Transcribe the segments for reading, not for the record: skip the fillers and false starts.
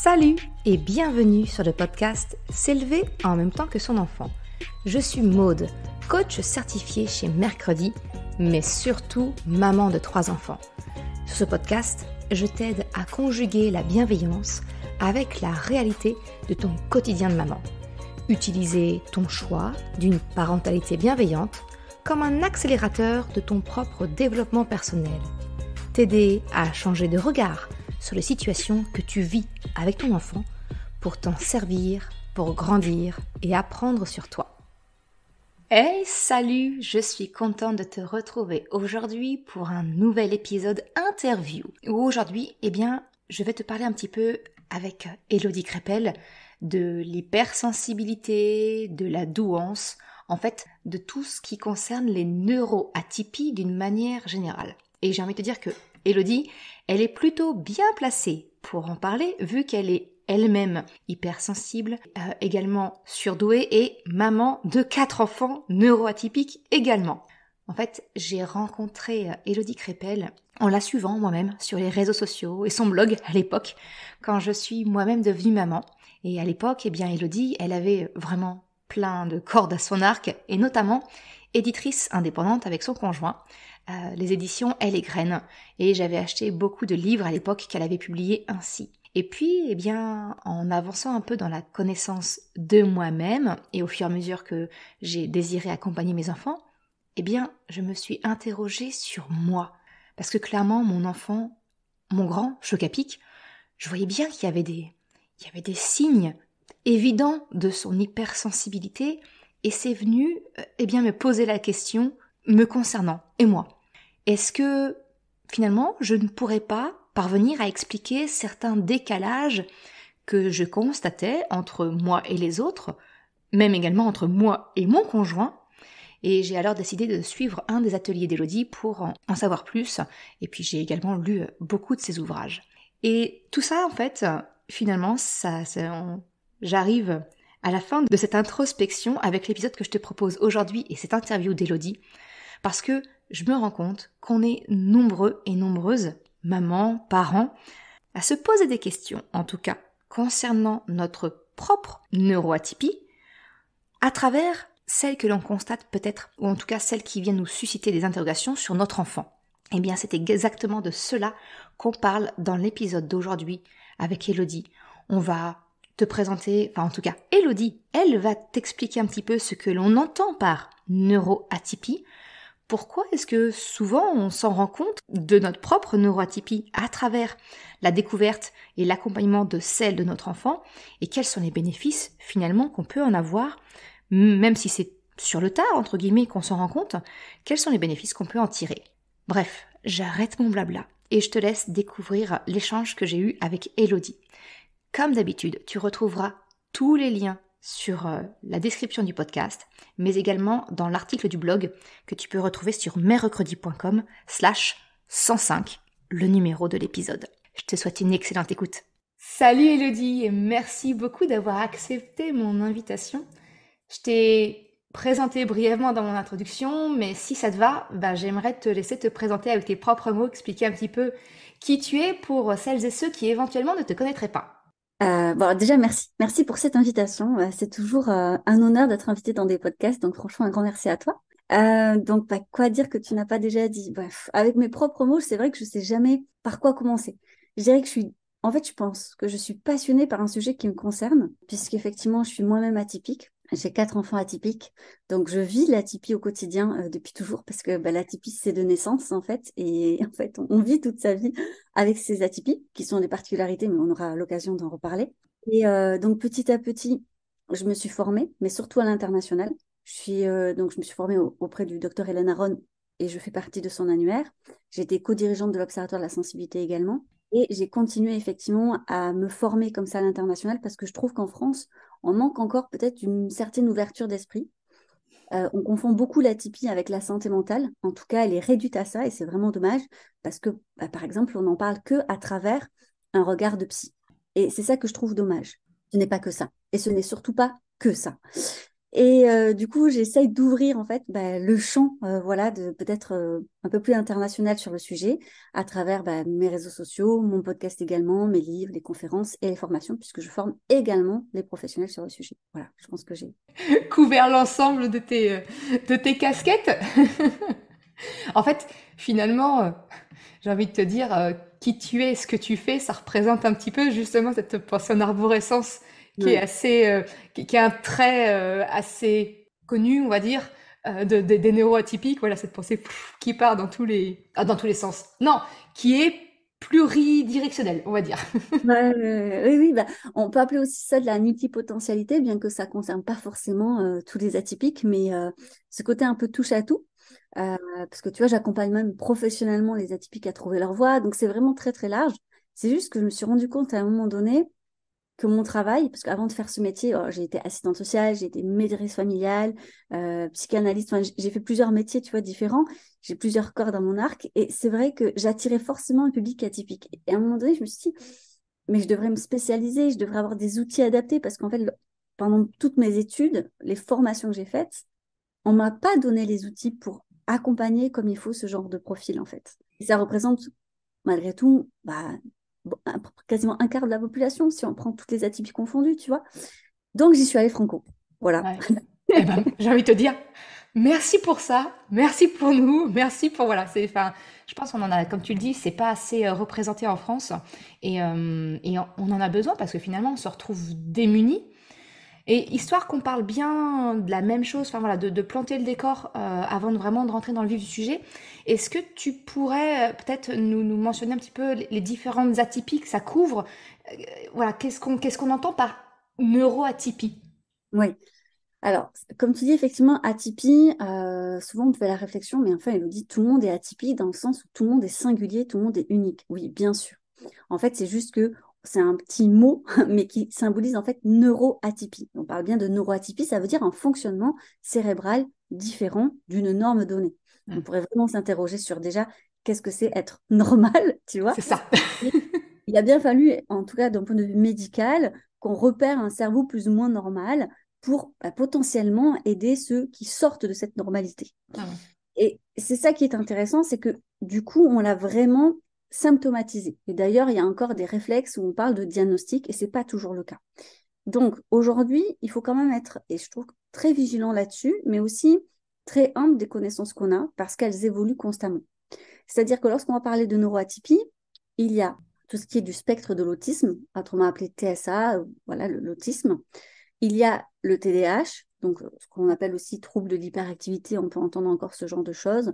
Salut et bienvenue sur le podcast S'élever en même temps que son enfant. Je suis Maude, coach certifié chez Mercredi, mais surtout maman de 3 enfants. Sur ce podcast, je t'aide à conjuguer la bienveillance avec la réalité de ton quotidien de maman. Utiliser ton choix d'une parentalité bienveillante comme un accélérateur de ton propre développement personnel. T'aider à changer de regard sur les situations que tu vis avec ton enfant pour t'en servir, pour grandir et apprendre sur toi. Hey, salut, je suis contente de te retrouver aujourd'hui pour un nouvel épisode interview. Où aujourd'hui, je vais te parler un petit peu avec Élodie Crépel de l'hypersensibilité, de la douance, en fait, de tout ce qui concerne les neuroatypies d'une manière générale. Et j'ai envie de te dire que Élodie, elle est plutôt bien placée pour en parler, vu qu'elle est elle-même hypersensible, également surdouée et maman de 4 enfants neuroatypiques également. En fait, j'ai rencontré Élodie Crépel en la suivant moi-même sur les réseaux sociaux et son blog à l'époque, quand je suis moi-même devenue maman. Et à l'époque, Élodie, elle avait vraiment plein de cordes à son arc, et notamment éditrice indépendante avec son conjoint, les éditions Elle et Graines, et j'avais acheté beaucoup de livres à l'époque qu'elle avait publiés ainsi. Et puis, en avançant un peu dans la connaissance de moi-même, et au fur et à mesure que j'ai désiré accompagner mes enfants, je me suis interrogée sur moi. Parce que clairement, mon enfant, mon grand, Chocapic, je voyais bien qu'il y avait des signes évidents de son hypersensibilité, et c'est venu, me poser la question me concernant, et moi. Est-ce que, finalement, je ne pourrais pas parvenir à expliquer certains décalages que je constatais entre moi et les autres, même également entre moi et mon conjoint? Et j'ai alors décidé de suivre un des ateliers d'Élodie pour en savoir plus, et puis j'ai également lu beaucoup de ses ouvrages. Et tout ça, en fait, finalement, j'arrive à la fin de cette introspection avec l'épisode que je te propose aujourd'hui et cette interview d'Élodie, parce que je me rends compte qu'on est nombreux et nombreuses, mamans, parents, à se poser des questions, en tout cas, concernant notre propre neuroatypie, à travers celles que l'on constate peut-être, ou en tout cas celles qui viennent nous susciter des interrogations sur notre enfant. C'est exactement de cela qu'on parle dans l'épisode d'aujourd'hui avec Élodie. On va te présenter, Élodie, elle va t'expliquer un petit peu ce que l'on entend par neuroatypie. Pourquoi est-ce que souvent on s'en rend compte de notre propre neuroatypie à travers la découverte et l'accompagnement de celle de notre enfant, et quels sont les bénéfices finalement qu'on peut en avoir, même si c'est sur le tard, entre guillemets, qu'on s'en rend compte, quels sont les bénéfices qu'on peut en tirer. Bref, j'arrête mon blabla et je te laisse découvrir l'échange que j'ai eu avec Élodie. Comme d'habitude, tu retrouveras tous les liens sur la description du podcast, mais également dans l'article du blog que tu peux retrouver sur mercredi.com/105, le numéro de l'épisode. Je te souhaite une excellente écoute. Salut Élodie et merci beaucoup d'avoir accepté mon invitation. Je t'ai présenté brièvement dans mon introduction, mais si ça te va, j'aimerais te laisser te présenter avec tes propres mots, expliquer un petit peu qui tu es pour celles et ceux qui éventuellement ne te connaîtraient pas. Déjà, merci. Merci pour cette invitation. C'est toujours un honneur d'être invité dans des podcasts. Donc, franchement, un grand merci à toi. Quoi dire que tu n'as pas déjà dit? Bref, avec mes propres mots, c'est vrai que je sais jamais par quoi commencer. Je dirais que je pense que je suis passionnée par un sujet qui me concerne, puisqu'effectivement, je suis moi-même atypique. J'ai 4 enfants atypiques, donc je vis l'atypie au quotidien depuis toujours, parce que l'atypie, c'est de naissance, en fait. Et en fait, on vit toute sa vie avec ces atypies, qui sont des particularités, mais on aura l'occasion d'en reparler. Et donc, petit à petit, je me suis formée, mais surtout à l'international. Je me suis formée auprès du docteur Hélène Aron, et je fais partie de son annuaire. J'ai été co-dirigeante de l'Observatoire de la sensibilité également. Et j'ai continué effectivement à me former comme ça à l'international, parce que je trouve qu'en France, on manque encore peut-être d'une certaine ouverture d'esprit. On confond beaucoup l'atypie avec la santé mentale. En tout cas, elle est réduite à ça et c'est vraiment dommage parce que, par exemple, on n'en parle que à travers un regard de psy. Et c'est ça que je trouve dommage. Ce n'est pas que ça. Et ce n'est surtout pas que ça. Et du coup, j'essaye d'ouvrir en fait le champ, voilà, de peut-être un peu plus international sur le sujet, à travers mes réseaux sociaux, mon podcast également, mes livres, les conférences et les formations, puisque je forme également les professionnels sur le sujet. Voilà, je pense que j'ai. Couvert l'ensemble de tes casquettes. En fait, finalement, j'ai envie de te dire, qui tu es, ce que tu fais, ça représente un petit peu justement cette pensée en arborescence qui est Ouais. assez, qui est un trait assez connu, on va dire, des neuroatypiques. Voilà, cette pensée qui part dans tous les sens. Non, qui est pluridirectionnelle, on va dire. Ouais, oui, oui, on peut appeler aussi ça de la multipotentialité, bien que ça ne concerne pas forcément tous les atypiques, mais ce côté un peu touche à tout. Parce que tu vois, j'accompagne même professionnellement les atypiques à trouver leur voie, donc c'est vraiment très très large. C'est juste que je me suis rendu compte à un moment donné que mon travail, parce qu'avant de faire ce métier, j'ai été assistante sociale, j'ai été médiatrice familiale, psychanalyste, enfin, j'ai fait plusieurs métiers, tu vois, différents. J'ai plusieurs cordes dans mon arc, et c'est vrai que j'attirais forcément un public atypique. Et à un moment donné, je me suis dit, mais je devrais me spécialiser, je devrais avoir des outils adaptés, parce qu'en fait, pendant toutes mes études, les formations que j'ai faites, on m'a pas donné les outils pour accompagner comme il faut ce genre de profil, en fait. Et ça représente, malgré tout, quasiment un quart de la population, si on prend toutes les atypies confondues, tu vois. Donc, j'y suis allée franco. Voilà. Ouais. Eh ben, j'ai envie de te dire, merci pour ça, merci pour nous, merci pour voilà. Enfin, je pense qu'on en a, comme tu le dis, c'est pas assez représenté en France et on en a besoin parce que finalement on se retrouve démunis. Et histoire qu'on parle bien de la même chose, enfin voilà, de planter le décor avant de vraiment de rentrer dans le vif du sujet. Est-ce que tu pourrais peut-être nous mentionner un petit peu les différentes atypies que ça couvre? Voilà, qu'est-ce qu'on entend par neuroatypie? Oui. Alors, comme tu dis, effectivement, atypie, souvent on fait la réflexion, mais enfin, il nous dit tout le monde est atypique dans le sens où tout le monde est singulier, tout le monde est unique. Oui, bien sûr. En fait, c'est juste que c'est un petit mot, mais qui symbolise en fait neuroatypie. On parle bien de neuroatypie, ça veut dire un fonctionnement cérébral différent d'une norme donnée. On Hmm, pourrait vraiment s'interroger sur déjà qu'est-ce que c'est être normal, tu vois. c'est ça. Et il a bien fallu, en tout cas d'un point de vue médical, qu'on repère un cerveau plus ou moins normal pour potentiellement aider ceux qui sortent de cette normalité. Hmm. Et c'est ça qui est intéressant, c'est que du coup, on l'a vraiment symptomatisé. Et d'ailleurs, il y a encore des réflexes où on parle de diagnostic et c'est pas toujours le cas. Donc aujourd'hui, il faut quand même être, et je trouve, très vigilant là-dessus, mais aussi très humble des connaissances qu'on a parce qu'elles évoluent constamment. C'est-à-dire que lorsqu'on va parler de neuroatypie, il y a tout ce qui est du spectre de l'autisme, autrement appelé TSA, voilà, l'autisme. Il y a le TDAH, donc ce qu'on appelle aussi trouble de l'hyperactivité, on peut entendre encore ce genre de choses,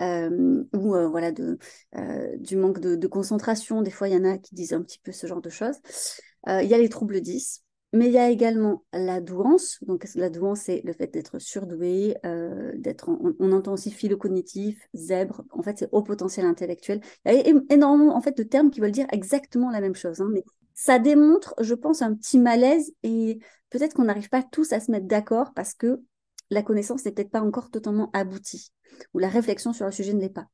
ou voilà, du manque de concentration, des fois il y en a qui disent un petit peu ce genre de choses. Il y a les troubles 10, mais il y a également la douance. Donc la douance, c'est le fait d'être surdoué, on entend aussi phylocognitif, zèbre, en fait c'est haut potentiel intellectuel. Il y a énormément en fait, de termes qui veulent dire exactement la même chose, hein, mais ça démontre, je pense, un petit malaise et peut-être qu'on n'arrive pas tous à se mettre d'accord parce que la connaissance n'est peut-être pas encore totalement aboutie ou la réflexion sur le sujet ne l'est pas.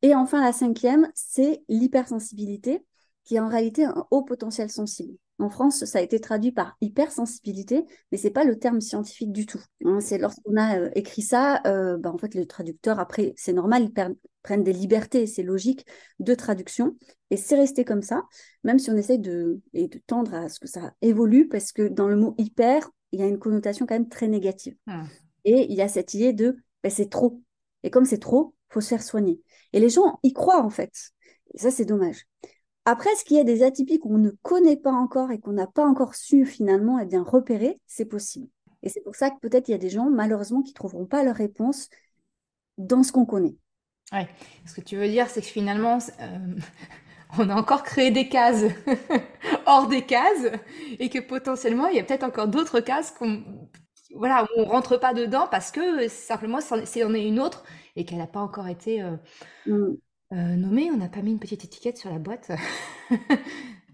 Et enfin, la cinquième, c'est l'hypersensibilité, qui est en réalité un haut potentiel sensible. En France, ça a été traduit par hypersensibilité, mais c'est pas le terme scientifique du tout, hein. C'est lorsqu'on a écrit ça, en fait, le traducteur, après, c'est normal, prennent des libertés, c'est logique, de traduction. Et c'est resté comme ça, même si on essaye de tendre à ce que ça évolue, parce que dans le mot hyper, il y a une connotation quand même très négative. Hmm. Et il y a cette idée de c'est trop. Et comme c'est trop, il faut se faire soigner. Et les gens y croient en fait. Et ça, c'est dommage. Après, ce qu'il y a des atypies qu'on ne connaît pas encore et qu'on n'a pas encore su finalement bien, repérer, c'est possible. Et c'est pour ça que peut-être il y a des gens, malheureusement, qui ne trouveront pas leur réponse dans ce qu'on connaît. Ouais. Ce que tu veux dire, c'est que finalement, on a encore créé des cases hors des cases et que potentiellement, il y a peut-être encore d'autres cases voilà, où on rentre pas dedans parce que simplement, c'en est une autre et qu'elle n'a pas encore été Mm. nommée. On n'a pas mis une petite étiquette sur la boîte.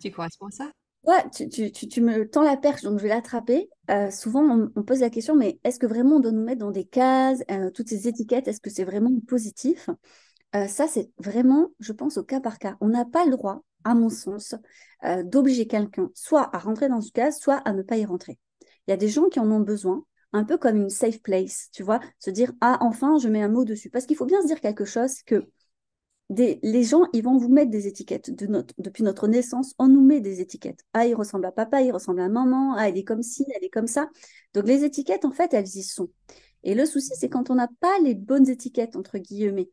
Tu corresponds à ça? Ouais, tu me tends la perche, donc je vais l'attraper. Souvent, on pose la question, mais est-ce que vraiment on doit nous mettre dans des cases, toutes ces étiquettes, est-ce que c'est vraiment positif? Ça, c'est vraiment, je pense, au cas par cas. On n'a pas le droit, à mon sens, d'obliger quelqu'un soit à rentrer dans ce case, soit à ne pas y rentrer. Il y a des gens qui en ont besoin. un peu comme une safe place, tu vois, se dire, ah, enfin, je mets un mot dessus. Parce qu'il faut bien se dire quelque chose que les gens, ils vont vous mettre des étiquettes. Depuis notre naissance, on nous met des étiquettes. Ah, il ressemble à papa, il ressemble à maman. Ah, elle est comme ci, elle est comme ça. Donc, les étiquettes, en fait, elles y sont. Et le souci, c'est quand on n'a pas les bonnes étiquettes, entre guillemets.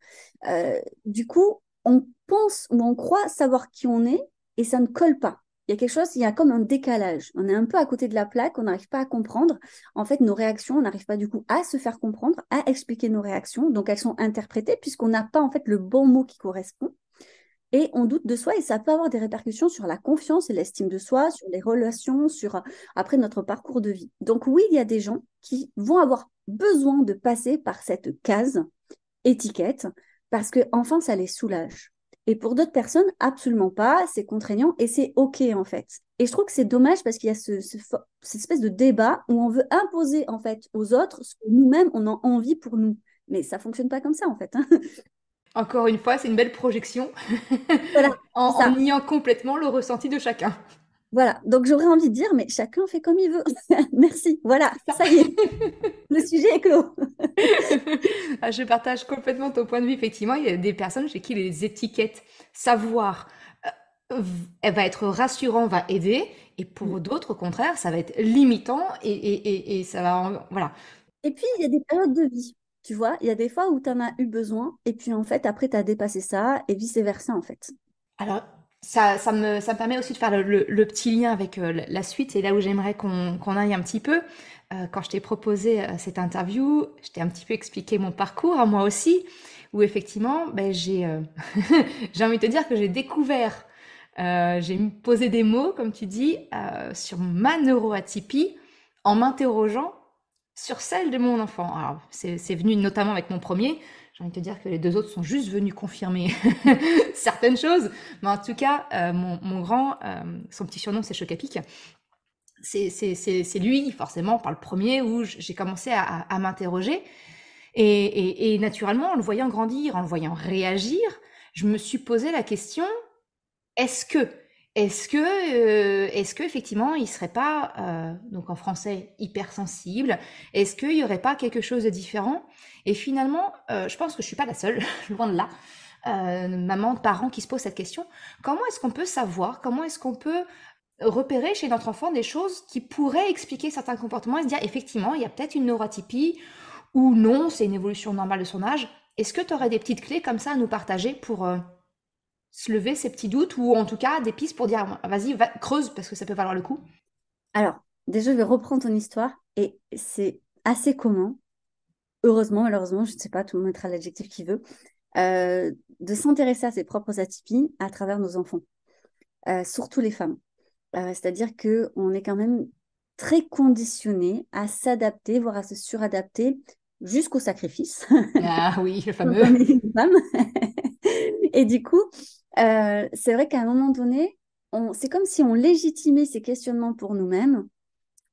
Du coup, on pense ou on croit savoir qui on est et ça ne colle pas. Il y a quelque chose, il y a comme un décalage. On est un peu à côté de la plaque, on n'arrive pas à comprendre. En fait, nos réactions, on n'arrive pas du coup à se faire comprendre, à expliquer nos réactions. Donc, elles sont interprétées puisqu'on n'a pas en fait le bon mot qui correspond. Et on doute de soi et ça peut avoir des répercussions sur la confiance et l'estime de soi, sur les relations, sur après notre parcours de vie. Donc oui, il y a des gens qui vont avoir besoin de passer par cette case étiquette parce que enfin ça les soulage. Et pour d'autres personnes, absolument pas, c'est contraignant et c'est OK en fait. Et je trouve que c'est dommage parce qu'il y a cette espèce de débat où on veut imposer en fait aux autres ce que nous-mêmes on a envie pour nous. Mais ça fonctionne pas comme ça en fait, hein. Encore une fois, c'est une belle projection Voilà, c'est en ça. niant complètement le ressenti de chacun. Voilà, donc j'aurais envie de dire, mais chacun fait comme il veut. Merci, voilà, C'est ça. ça y est, le sujet est clos. Ah, je partage complètement ton point de vue. Effectivement, il y a des personnes chez qui les étiquettes, savoir, elle va être rassurant, va aider. Et pour d'autres, au contraire, ça va être limitant et ça va, voilà. Et puis, il y a des périodes de vie, tu vois, il y a des fois où tu en as eu besoin, et puis en fait, après, tu as dépassé ça, et vice-versa, en fait. Alors, ça me permet aussi de faire le petit lien avec la suite. C'est là où j'aimerais qu'on aille un petit peu. Quand je t'ai proposé cette interview, je t'ai un petit peu expliqué mon parcours à moi aussi, où effectivement, ben, j'ai envie de te dire que j'ai découvert, j'ai posé des mots, comme tu dis, sur ma neuroatypie en m'interrogeant sur celle de mon enfant. Alors, c'est venu notamment avec mon premier. J'ai envie de te dire que les deux autres sont juste venus confirmer certaines choses. Mais en tout cas, mon grand, son petit surnom, c'est Chocapic. C'est lui, forcément, par le premier, où j'ai commencé à m'interroger. Et naturellement, en le voyant grandir, en le voyant réagir, je me suis posé la question, est-ce que, est-ce que effectivement, il serait pas, donc en français, hypersensible? Est-ce qu'il y aurait pas quelque chose de différent? Et finalement, je pense que je suis pas la seule, loin de là. Maman, parents qui se posent cette question. Comment est-ce qu'on peut savoir? Comment est-ce qu'on peut repérer chez notre enfant des choses qui pourraient expliquer certains comportements et se dire effectivement, il y a peut-être une neuroatypie ou non, c'est une évolution normale de son âge. Est-ce que tu aurais des petites clés comme ça à nous partager pour se lever ces petits doutes ou en tout cas des pistes pour dire vas-y, creuse parce que ça peut valoir le coup. Alors, déjà, je vais reprendre ton histoire, et c'est assez commun, heureusement, malheureusement, je ne sais pas, tout le monde mettra l'adjectif qu'il veut, de s'intéresser à ses propres atypies à travers nos enfants, surtout les femmes. C'est-à-dire qu'on est quand même très conditionné à s'adapter, voire à se suradapter jusqu'au sacrifice Ah oui, le quand fameux. on est une femme. Et du coup, c'est vrai qu'à un moment donné, c'est comme si on légitimait ces questionnements pour nous-mêmes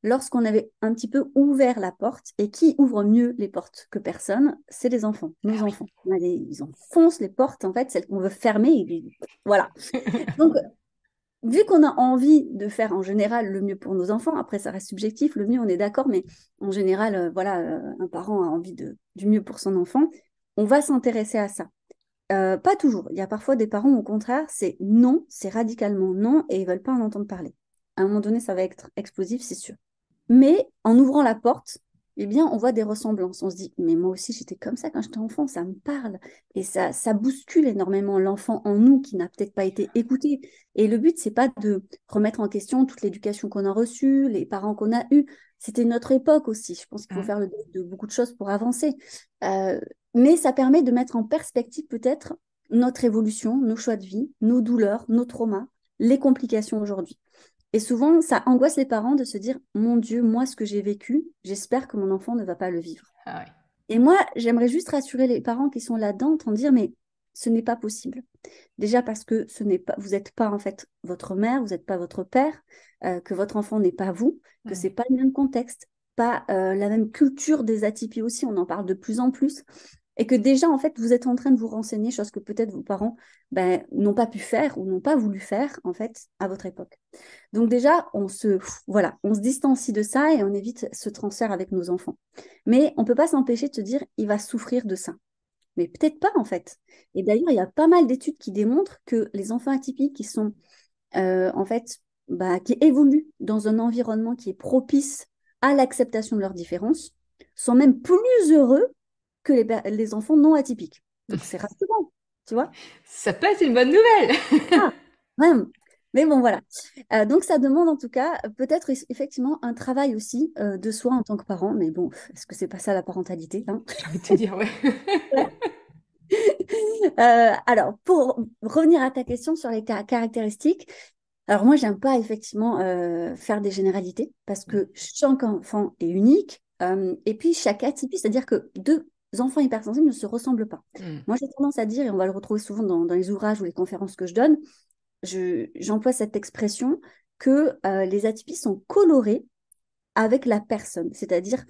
lorsqu'on avait un petit peu ouvert la porte. Et qui ouvre mieux les portes que personne? C'est les enfants, nos Ah enfants. Ils enfoncent les portes, en fait, celles qu'on veut fermer. Voilà. Donc, vu qu'on a envie de faire en général le mieux pour nos enfants, après ça reste subjectif, le mieux on est d'accord, mais en général, voilà, un parent a envie du mieux pour son enfant, on va s'intéresser à ça. Pas toujours. Il y a parfois des parents, au contraire, c'est non, c'est radicalement non, et ils veulent pas en entendre parler. À un moment donné, ça va être explosif, c'est sûr. Mais en ouvrant la porte, eh bien, on voit des ressemblances. On se dit, mais moi aussi, j'étais comme ça quand j'étais enfant, ça me parle. Et ça bouscule énormément l'enfant en nous qui n'a peut-être pas été écouté. Et le but, c'est pas de remettre en question toute l'éducation qu'on a reçue, les parents qu'on a eus. C'était notre époque aussi. Je pense qu'il faut Mm. faire le deuil de beaucoup de choses pour avancer. Euh, mais ça permet de mettre en perspective peut-être notre évolution, nos choix de vie, nos douleurs, nos traumas, les complications aujourd'hui. Et souvent, ça angoisse les parents de se dire, mon Dieu, moi, ce que j'ai vécu, j'espère que mon enfant ne va pas le vivre. Ah ouais. Et moi, j'aimerais juste rassurer les parents qui sont là-dedans en dire, mais ce n'est pas possible. Déjà parce que vous n'êtes pas en fait votre mère, vous n'êtes pas votre père, que votre enfant n'est pas vous, que Mm. c'est pas le même contexte, pas la même culture des atypies aussi, on en parle de plus en plus. et que déjà, en fait, vous êtes en train de vous renseigner, chose que peut-être vos parents n'ont pas pu faire ou n'ont pas voulu faire, en fait, à votre époque. Donc déjà, voilà, on se distancie de ça et on évite ce transfert avec nos enfants. Mais on ne peut pas s'empêcher de se dire, il va souffrir de ça. Mais peut-être pas, en fait. Et d'ailleurs, il y a pas mal d'études qui démontrent que les enfants atypiques qui sont, en fait, qui évoluent dans un environnement qui est propice à l'acceptation de leurs différences, sont même plus heureux que les enfants non atypiques. Donc, c'est rassurant, tu vois. Ça peut être une bonne nouvelle. Ah, vraiment. Mais bon, voilà. Donc, ça demande en tout cas peut-être effectivement un travail aussi de soi en tant que parent. Mais bon, est-ce que c'est pas ça la parentalité, hein? J'ai envie de te dire, ouais. Alors, pour revenir à ta question sur les caractéristiques, alors moi, j'aime pas effectivement faire des généralités parce que chaque enfant est unique et puis chaque atypie, c'est-à-dire que deux enfants hypersensibles ne se ressemblent pas. Mm. Moi, j'ai tendance à dire, et on va le retrouver souvent dans les ouvrages ou les conférences que je donne, j'emploie cette expression que les atypies sont colorées avec la personne, c'est-à-dire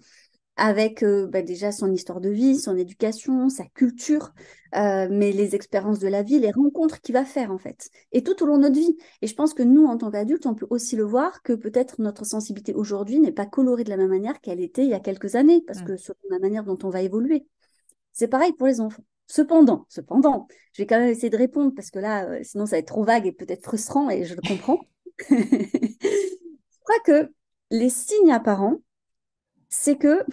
avec déjà son histoire de vie, son éducation, sa culture, mais les expériences de la vie, les rencontres qu'il va faire en fait, et tout au long de notre vie. Et je pense que nous, en tant qu'adultes, on peut aussi le voir que peut-être notre sensibilité aujourd'hui n'est pas colorée de la même manière qu'elle était il y a quelques années, parce Mm. que selon la manière dont on va évoluer. C'est pareil pour les enfants. Cependant, je vais quand même essayer de répondre parce que là, sinon ça va être trop vague et peut-être frustrant et je le comprends. Je crois que les signes apparents, c'est que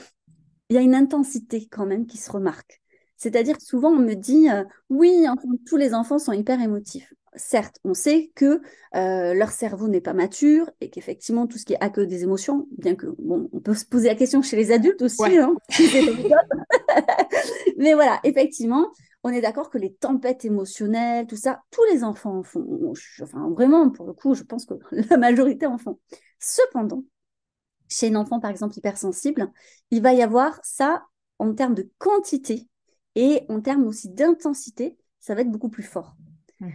il y a une intensité quand même qui se remarque. C'est-à-dire que souvent on me dit oui, enfin, tous les enfants sont hyper émotifs. Certes, on sait que leur cerveau n'est pas mature et qu'effectivement tout ce qui est accueil des émotions, bien que bon, on peut se poser la question chez les adultes aussi, Ouais. hein, mais voilà, effectivement, on est d'accord que les tempêtes émotionnelles, tout ça, tous les enfants en font. Enfin, vraiment, pour le coup, je pense que la majorité en font. Cependant, chez un enfant, par exemple, hypersensible, il va y avoir ça en termes de quantité et en termes aussi d'intensité, ça va être beaucoup plus fort. Mm.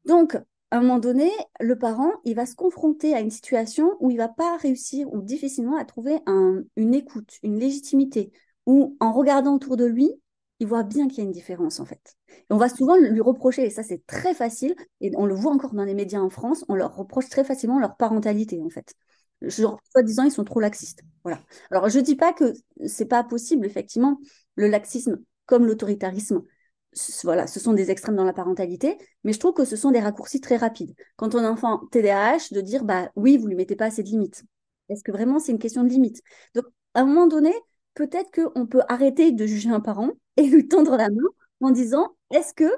Donc, à un moment donné, le parent, il va se confronter à une situation où il va pas réussir ou difficilement à trouver une écoute, une légitimité, ou en regardant autour de lui, il voit bien qu'il y a une différence en fait. Et on va souvent lui reprocher, et ça c'est très facile, et on le voit encore dans les médias en France, on leur reproche très facilement leur parentalité en fait. Genre, soi-disant, ils sont trop laxistes. Voilà. Alors, je dis pas que c'est pas possible, effectivement, le laxisme comme l'autoritarisme. Voilà, ce sont des extrêmes dans la parentalité, mais je trouve que ce sont des raccourcis très rapides. Quand on a un enfant TDAH, de dire, bah oui, vous lui mettez pas assez de limites. Est-ce que vraiment c'est une question de limite? Donc, à un moment donné, peut-être qu'on peut arrêter de juger un parent et lui tendre la main en disant, est-ce que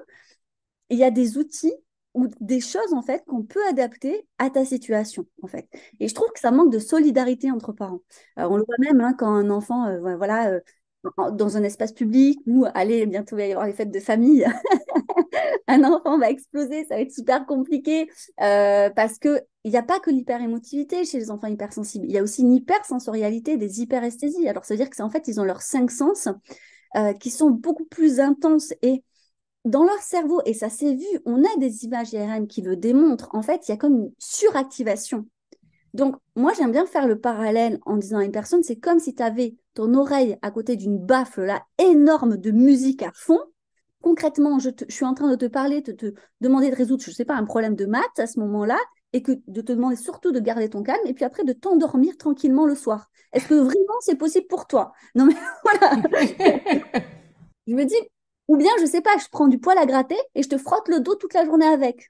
il y a des outils ou des choses en fait qu'on peut adapter à ta situation en fait. Et je trouve que ça manque de solidarité entre parents. On le voit même hein, quand un enfant, voilà, dans un espace public ou allez, bientôt il va y avoir les fêtes de famille, un enfant va exploser, ça va être super compliqué parce que il n'y a pas que l'hyperémotivité chez les enfants hypersensibles, il y a aussi une hypersensorialité, des hyperesthésies. Alors ça veut dire que c'est en fait ils ont leurs cinq sens qui sont beaucoup plus intenses et dans leur cerveau, et ça s'est vu, on a des images IRM qui le démontrent, en fait, il y a comme une suractivation. Donc, moi, j'aime bien faire le parallèle en disant à une personne, c'est comme si tu avais ton oreille à côté d'une baffle là, énorme de musique à fond. Concrètement, je suis en train de te parler, de te demander de résoudre, je ne sais pas, un problème de maths à ce moment-là, et que de te demander surtout de garder ton calme, et puis après de t'endormir tranquillement le soir. Est-ce que vraiment c'est possible pour toi? Non, mais voilà. Je me dis, ou bien, je sais pas, je prends du poil à gratter et je te frotte le dos toute la journée avec.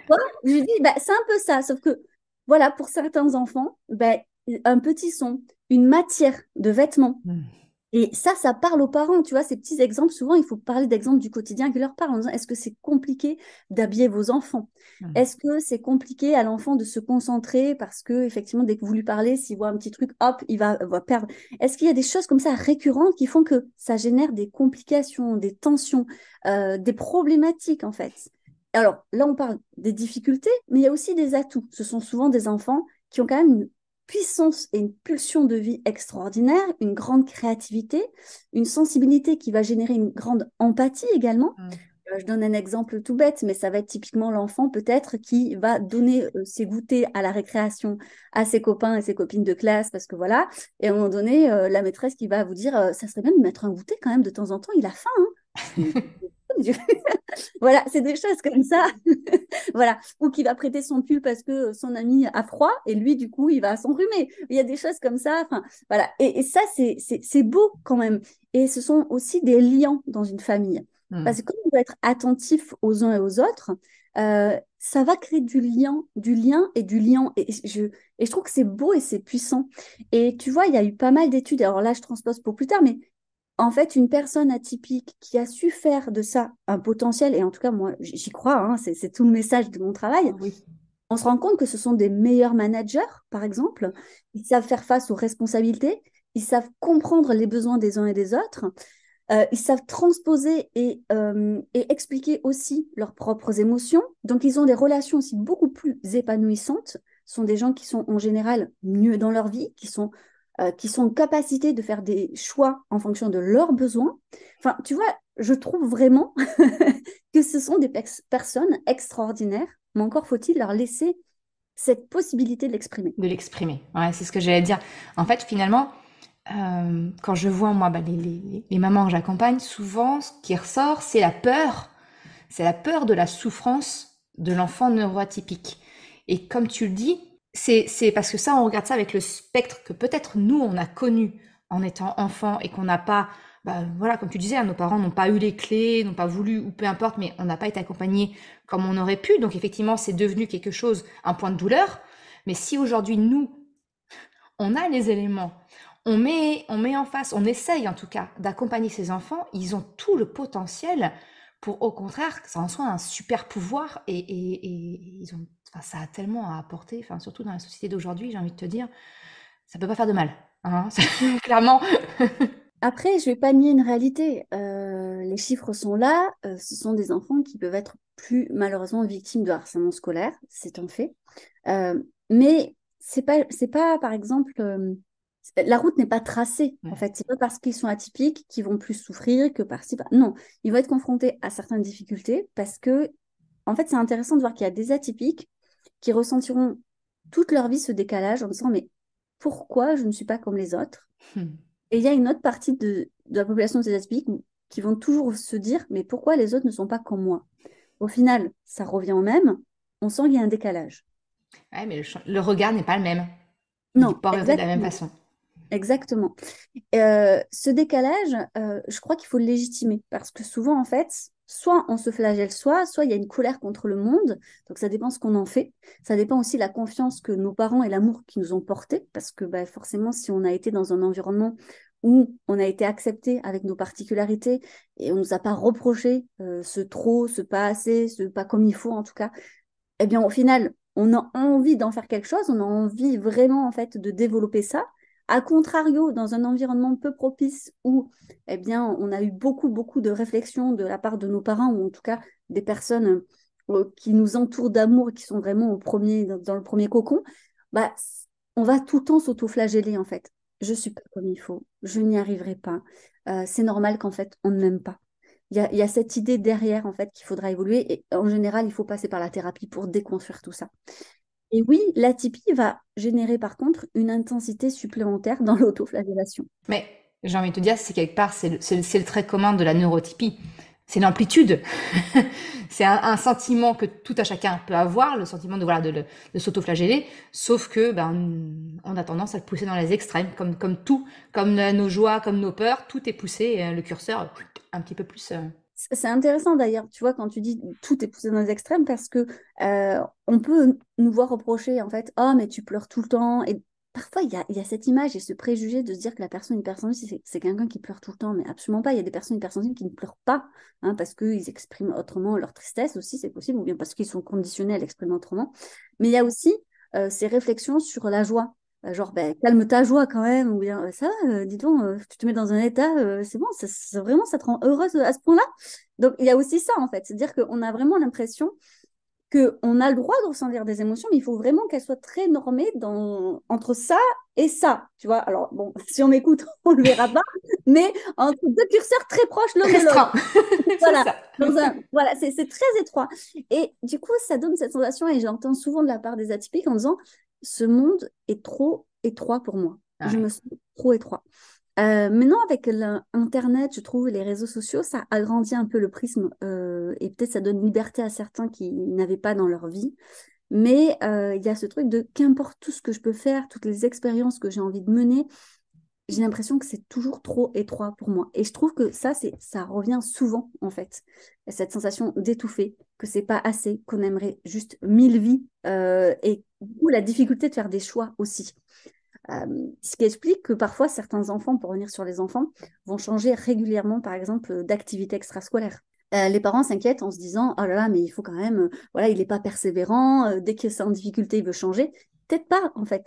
Voilà. Je lui dis, bah, c'est un peu ça, sauf que, voilà, pour certains enfants, bah, un petit son, une matière de vêtements. Mm. Et ça parle aux parents, tu vois, ces petits exemples, souvent, il faut parler d'exemples du quotidien qui leur parlent en disant, est-ce que c'est compliqué d'habiller vos enfants? Mm. Est-ce que c'est compliqué à l'enfant de se concentrer parce que, effectivement, dès que vous lui parlez, s'il voit un petit truc, hop, va perdre. Est-ce qu'il y a des choses comme ça récurrentes qui font que ça génère des complications, des tensions, des problématiques, en fait? Alors, là, on parle des difficultés, mais il y a aussi des atouts. Ce sont souvent des enfants qui ont quand même une puissance et une pulsion de vie extraordinaire, une grande créativité, une sensibilité qui va générer une grande empathie également. Mm. Je donne un exemple tout bête, mais ça va être typiquement l'enfant peut-être qui va donner ses goûters à la récréation à ses copains et ses copines de classe, parce que voilà, et à un moment donné, la maîtresse qui va vous dire, ça serait bien de lui mettre un goûter quand même de temps en temps, il a faim, hein. Mais- Voilà, c'est des choses comme ça. Voilà. Ou qui va prêter son pull parce que son ami a froid et lui, du coup, il va s'enrhumer. Il y a des choses comme ça. Enfin, voilà. Et ça, c'est beau quand même. Et ce sont aussi des liens dans une famille. Hmm. Parce que comme on doit être attentif aux uns et aux autres, ça va créer du lien et du lien. Et je trouve que c'est beau et c'est puissant. Et tu vois, il y a eu pas mal d'études. Alors là, je transpose pour plus tard, mais en fait, une personne atypique qui a su faire de ça un potentiel, et en tout cas, moi, j'y crois, hein, c'est tout le message de mon travail, Ah oui. on se rend compte que ce sont des meilleurs managers, par exemple. Ils savent faire face aux responsabilités, ils savent comprendre les besoins des uns et des autres, ils savent transposer et expliquer aussi leurs propres émotions. Donc, ils ont des relations aussi beaucoup plus épanouissantes. Ce sont des gens qui sont en général mieux dans leur vie, qui sont en capacité de faire des choix en fonction de leurs besoins. Enfin, tu vois, je trouve vraiment que ce sont des personnes extraordinaires, mais encore faut-il leur laisser cette possibilité de l'exprimer. De l'exprimer. Ouais, c'est ce que j'allais dire. En fait, finalement, quand je vois, moi, les mamans que j'accompagne, souvent, ce qui ressort, c'est la peur. C'est la peur de la souffrance de l'enfant neuroatypique. Et comme tu le dis, c'est parce que ça, on regarde ça avec le spectre que peut-être nous, on a connu en étant enfant et qu'on n'a pas, bah, voilà, comme tu disais, hein, nos parents n'ont pas eu les clés, n'ont pas voulu, ou peu importe, mais on n'a pas été accompagnés comme on aurait pu. Donc effectivement, c'est devenu quelque chose, un point de douleur. Mais si aujourd'hui, nous, on a les éléments, on met en face, on essaye en tout cas d'accompagner ces enfants, ils ont tout le potentiel pour au contraire que ça en soit un super pouvoir et ils ont, enfin, ça a tellement à apporter, enfin, surtout dans la société d'aujourd'hui, j'ai envie de te dire, ça peut pas faire de mal, hein, Non. clairement. Après, je vais pas nier une réalité. Les chiffres sont là. Ce sont des enfants qui peuvent être plus malheureusement victimes de harcèlement scolaire, c'est un fait. Mais c'est pas, par exemple, la route n'est pas tracée. En Ouais. fait, c'est pas parce qu'ils sont atypiques qu'ils vont plus souffrir que par-ci. Non, ils vont être confrontés à certaines difficultés parce que, en fait, c'est intéressant de voir qu'il y a des atypiques qui ressentiront toute leur vie ce décalage en disant, mais pourquoi je ne suis pas comme les autres? Hmm. Et il y a une autre partie de la population des atypiques qui vont toujours se dire, mais pourquoi les autres ne sont pas comme moi? Au final, ça revient au même. On sent qu'il y a un décalage. Ouais, mais le regard n'est pas le même. Il n'est Non, pas orienté de la même exactement. façon. Exactement. Ce décalage, je crois qu'il faut le légitimer parce que souvent, en fait, soit on se flagelle soit il y a une colère contre le monde. Donc, ça dépend ce qu'on en fait. Ça dépend aussi de la confiance que nos parents et l'amour qu'ils nous ont porté parce que bah, forcément, si on a été dans un environnement où on a été accepté avec nos particularités et on nous a pas reproché ce trop, ce pas assez, ce pas comme il faut en tout cas, eh bien, au final, on a envie d'en faire quelque chose, on a envie vraiment, en fait, de développer ça. A contrario, dans un environnement peu propice où, eh bien, on a eu beaucoup, beaucoup de réflexions de la part de nos parents, ou en tout cas des personnes qui nous entourent d'amour, qui sont vraiment dans le premier cocon, bah, on va tout le temps s'auto-flageller, en fait. Je suis pas comme il faut, je n'y arriverai pas. C'est normal qu'en fait, on ne m'aime pas. Il y a cette idée derrière, en fait, qu'il faudra évoluer. Et en général, il faut passer par la thérapie pour déconstruire tout ça. Et oui, l'atypie va générer, par contre, une intensité supplémentaire dans l'autoflagellation. Mais j'ai envie de te dire, c'est quelque part, c'est le trait commun de la neurotypie. C'est l'amplitude. C'est un sentiment que tout à chacun peut avoir, le sentiment de, voilà, de s'autoflageller, sauf que ben, on a tendance à le pousser dans les extrêmes, comme tout, comme nos joies, comme nos peurs, tout est poussé, et le curseur un petit peu plus. C'est intéressant d'ailleurs, tu vois, quand tu dis tout est poussé dans les extrêmes, parce que on peut nous voir reprocher, en fait, oh, mais tu pleures tout le temps. Et parfois, il y a cette image et ce préjugé de se dire que la personne hypersensible, c'est quelqu'un qui pleure tout le temps, mais absolument pas. Il y a des personnes hypersensibles qui ne pleurent pas, hein, parce qu'ils expriment autrement leur tristesse aussi, c'est possible, ou bien parce qu'ils sont conditionnés à l'exprimer autrement. Mais il y a aussi ces réflexions sur la joie. Genre, ben, calme ta joie quand même, ou bien ça va, dis donc, tu te mets dans un état, c'est bon, vraiment, ça te rend heureuse à ce point-là. Donc, il y a aussi ça, en fait, c'est-à-dire qu'on a vraiment l'impression qu'on a le droit de ressentir des émotions, mais il faut vraiment qu'elles soient très normées entre ça et ça, tu vois. Alors, bon, si on m'écoute, on ne le verra pas, mais entre deux curseurs très proches l'un de Restreint. l'autre. C'est Voilà, ça. voilà, c'est très étroit. Et du coup, ça donne cette sensation, et j'entends souvent de la part des atypiques en disant, ce monde est trop étroit pour moi. Je Ouais. me sens trop étroit. Maintenant, avec l'Internet, je trouve, les réseaux sociaux, ça agrandit un peu le prisme et peut-être ça donne liberté à certains qui n'avaient pas dans leur vie. Mais il y a ce truc de qu'importe tout ce que je peux faire, toutes les expériences que j'ai envie de mener, j'ai l'impression que c'est toujours trop étroit pour moi. Et je trouve que ça revient souvent, en fait, cette sensation d'étouffer, que c'est pas assez, qu'on aimerait juste 1000 vies et ou la difficulté de faire des choix aussi. Ce qui explique que parfois certains enfants, pour revenir sur les enfants, vont changer régulièrement, par exemple, d'activité extrascolaire. Les parents s'inquiètent en se disant, oh là là, mais il faut quand même, voilà, il n'est pas persévérant, dès que c'est en difficulté, il veut changer. Peut-être pas, en fait.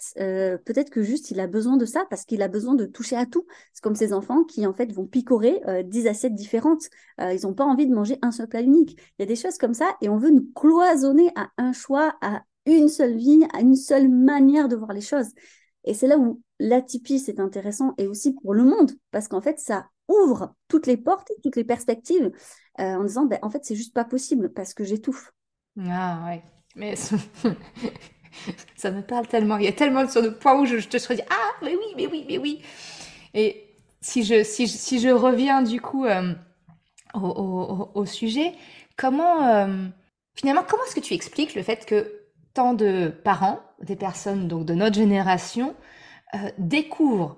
Peut-être que juste, il a besoin de ça parce qu'il a besoin de toucher à tout. C'est comme ces enfants qui, en fait, vont picorer 10 assiettes différentes. Ils n'ont pas envie de manger un seul plat unique. Il y a des choses comme ça et on veut nous cloisonner à un choix, à une seule vie, à une seule manière de voir les choses. Et c'est là où l'atypie, c'est intéressant, et aussi pour le monde, parce qu'en fait, ça ouvre toutes les portes et toutes les perspectives en disant, ben, en fait, c'est juste pas possible parce que j'étouffe. Ah ouais. Mais ça me parle tellement. Il y a tellement de points où je te serais dit, ah, mais oui, mais oui, mais oui. Et si je reviens du coup au sujet, comment, finalement, comment est-ce que tu expliques le fait que tant de parents, des personnes donc de notre génération, découvrent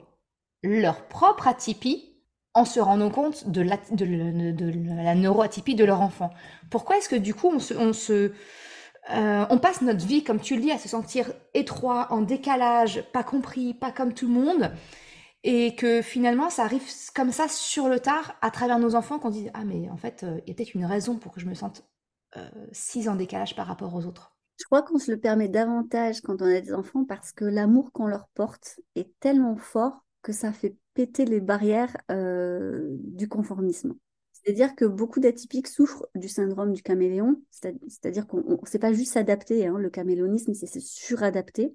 leur propre atypie en se rendant compte de la neuroatypie de leur enfant? Pourquoi est-ce que du coup on passe notre vie, comme tu le dis, à se sentir étroit, en décalage, pas compris, pas comme tout le monde, et que finalement ça arrive comme ça sur le tard à travers nos enfants qu'on dit ah mais en fait il y a peut-être une raison pour que je me sente si en décalage par rapport aux autres. Je crois qu'on se le permet davantage quand on a des enfants parce que l'amour qu'on leur porte est tellement fort que ça fait péter les barrières du conformisme. C'est-à-dire que beaucoup d'atypiques souffrent du syndrome du caméléon, c'est-à-dire qu'on ne sait pas juste s'adapter, hein, le caméléonisme, c'est se suradapter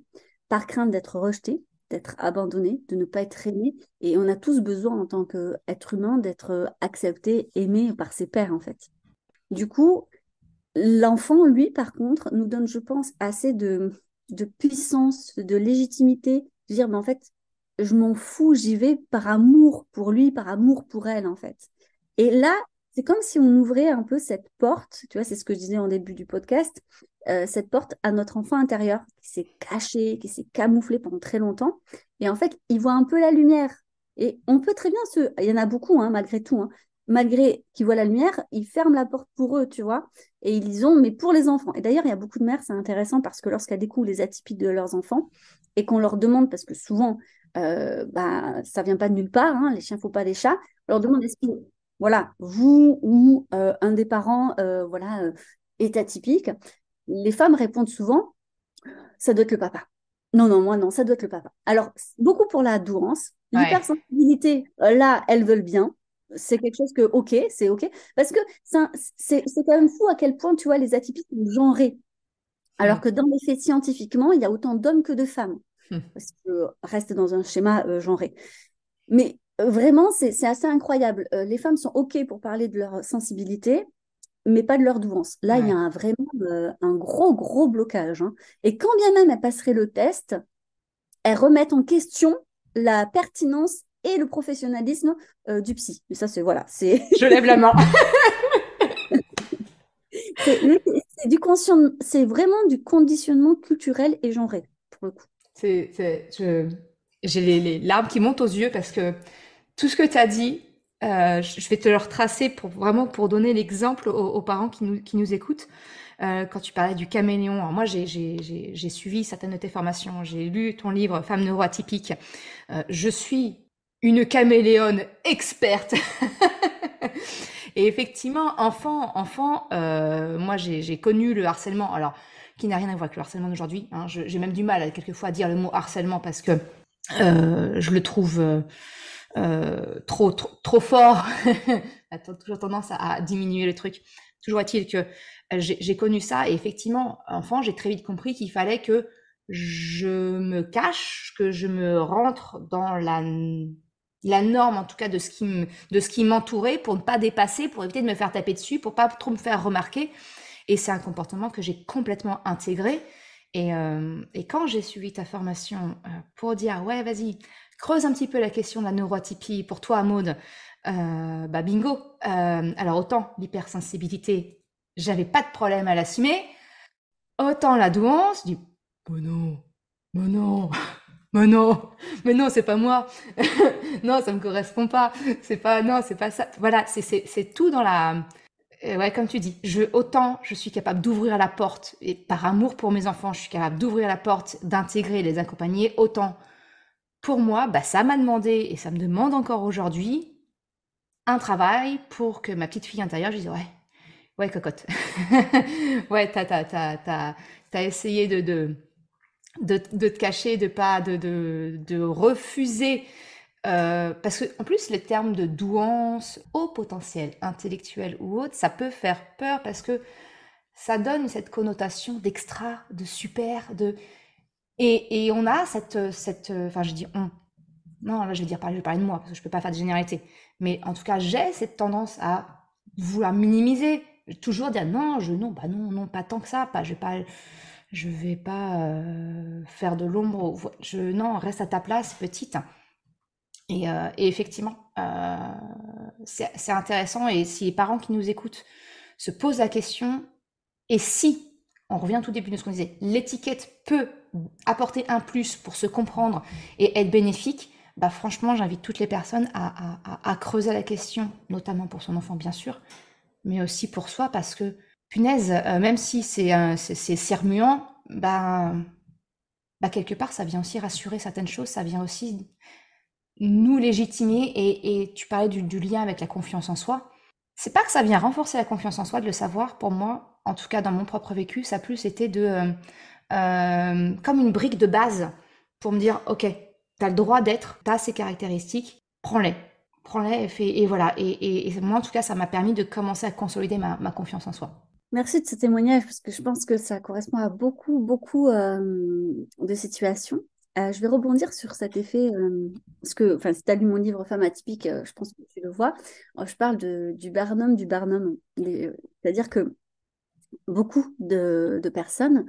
par crainte d'être rejeté, d'être abandonné, de ne pas être aimé. Et on a tous besoin en tant qu'être humain d'être accepté, aimé par ses pairs en fait. Du coup, l'enfant, lui, par contre, nous donne, je pense, assez de puissance, de légitimité, de dire, mais en fait, je m'en fous, j'y vais par amour pour lui, par amour pour elle, en fait. Et là, c'est comme si on ouvrait un peu cette porte, tu vois, c'est ce que je disais en début du podcast, cette porte à notre enfant intérieur qui s'est caché, qui s'est camouflé pendant très longtemps. Et en fait, il voit un peu la lumière. Et on peut très bien Il y en a beaucoup, hein, malgré tout, hein. Malgré qu'ils voient la lumière, ils ferment la porte pour eux, tu vois. Et ils ont, mais pour les enfants. Et d'ailleurs, il y a beaucoup de mères, c'est intéressant parce que lorsqu'elles découvrent les atypies de leurs enfants et qu'on leur demande, parce que souvent, bah, ça vient pas de nulle part, hein, les chiens ne font pas des chats, on leur demande est-ce que, voilà, vous ou un des parents voilà, est atypique. Les femmes répondent souvent, ça doit être le papa. Non, non, moi non, ça doit être le papa. Alors, beaucoup pour la douance. Ouais. L'hypersensibilité, là, elles veulent bien. C'est quelque chose que, ok, c'est ok. Parce que c'est quand même fou à quel point, tu vois, les atypies sont genrées. Hmm. Alors que dans les faits, scientifiquement, il y a autant d'hommes que de femmes. Hmm. Parce que reste dans un schéma genré. Mais vraiment, c'est assez incroyable. Les femmes sont ok pour parler de leur sensibilité, mais pas de leur douance. Là, il y a Ouais. vraiment un gros, gros blocage, hein. Et quand bien même elles passeraient le test, elles remettent en question la pertinence et le professionnalisme du psy. Et ça, c'est voilà, c'est Je lève la main. c'est c'est vraiment du conditionnement culturel et genré, pour le coup. J'ai les larmes qui montent aux yeux parce que tout ce que tu as dit, je vais te le retracer pour vraiment pour donner l'exemple aux parents qui nous écoutent. Quand tu parlais du caméléon, alors moi j'ai suivi certaines de tes formations, j'ai lu ton livre Femmes neuroatypiques. Je suis une caméléone experte. Et effectivement, enfant, moi j'ai connu le harcèlement, alors qui n'a rien à voir avec le harcèlement d'aujourd'hui, hein. J'ai même du mal quelquefois à dire le mot harcèlement parce que je le trouve trop fort. Attends, toujours tendance à diminuer le truc. Toujours est-il que j'ai connu ça et effectivement, enfant, j'ai très vite compris qu'il fallait que je me cache, que je me rentre dans la norme, en tout cas, de ce qui m'entourait pour ne pas dépasser, pour éviter de me faire taper dessus, pour pas trop me faire remarquer. Et c'est un comportement que j'ai complètement intégré. Et quand j'ai suivi ta formation pour dire, ouais, vas-y, creuse un petit peu la question de la neuroatypie pour toi, Maud, bah bingo. Alors autant l'hypersensibilité, j'avais pas de problème à l'assumer, autant la douance, je dis, oh non, oh non, mais non, mais non, c'est pas moi. Non, ça me correspond pas. C'est pas, non, c'est pas ça. Voilà, c'est tout dans la, ouais, comme tu dis, autant je suis capable d'ouvrir la porte, et par amour pour mes enfants, je suis capable d'ouvrir la porte, d'intégrer, les accompagner, autant pour moi, bah, ça m'a demandé, et ça me demande encore aujourd'hui, un travail pour que ma petite fille intérieure, je dise, ouais, ouais, cocotte. Ouais, t'as essayé de te cacher, de refuser parce que en plus les termes de douance, haut potentiel intellectuel ou autre, ça peut faire peur parce que ça donne cette connotation d'extra, de super, et on a enfin je dis on, non là je vais parler de moi parce que je peux pas faire de généralité, mais en tout cas j'ai cette tendance à vouloir minimiser, toujours dire non, non, bah non, non, pas tant que ça, pas, je vais pas faire de l'ombre, non, reste à ta place, petite. Et effectivement, c'est intéressant. Et si les parents qui nous écoutent se posent la question, et si, on revient au tout début de ce qu'on disait, l'étiquette peut apporter un plus pour se comprendre et être bénéfique, bah franchement, j'invite toutes les personnes à creuser la question, notamment pour son enfant, bien sûr, mais aussi pour soi, parce que, punaise, même si c'est remuant, bah, quelque part, ça vient aussi rassurer certaines choses, ça vient aussi nous légitimer, et tu parlais du lien avec la confiance en soi. C'est pas que ça vient renforcer la confiance en soi de le savoir, pour moi, en tout cas dans mon propre vécu, ça a plus été comme une brique de base pour me dire, ok, t'as le droit d'être, t'as ces caractéristiques, prends-les. Prends-les et voilà. Et moi, en tout cas, ça m'a permis de commencer à consolider ma confiance en soi. Merci de ce témoignage parce que je pense que ça correspond à beaucoup, beaucoup de situations. Je vais rebondir sur cet effet, parce que, enfin, si tu as lu mon livre Femme atypique, je pense que tu le vois. Je parle du Barnum du Barnum. C'est-à-dire que beaucoup de personnes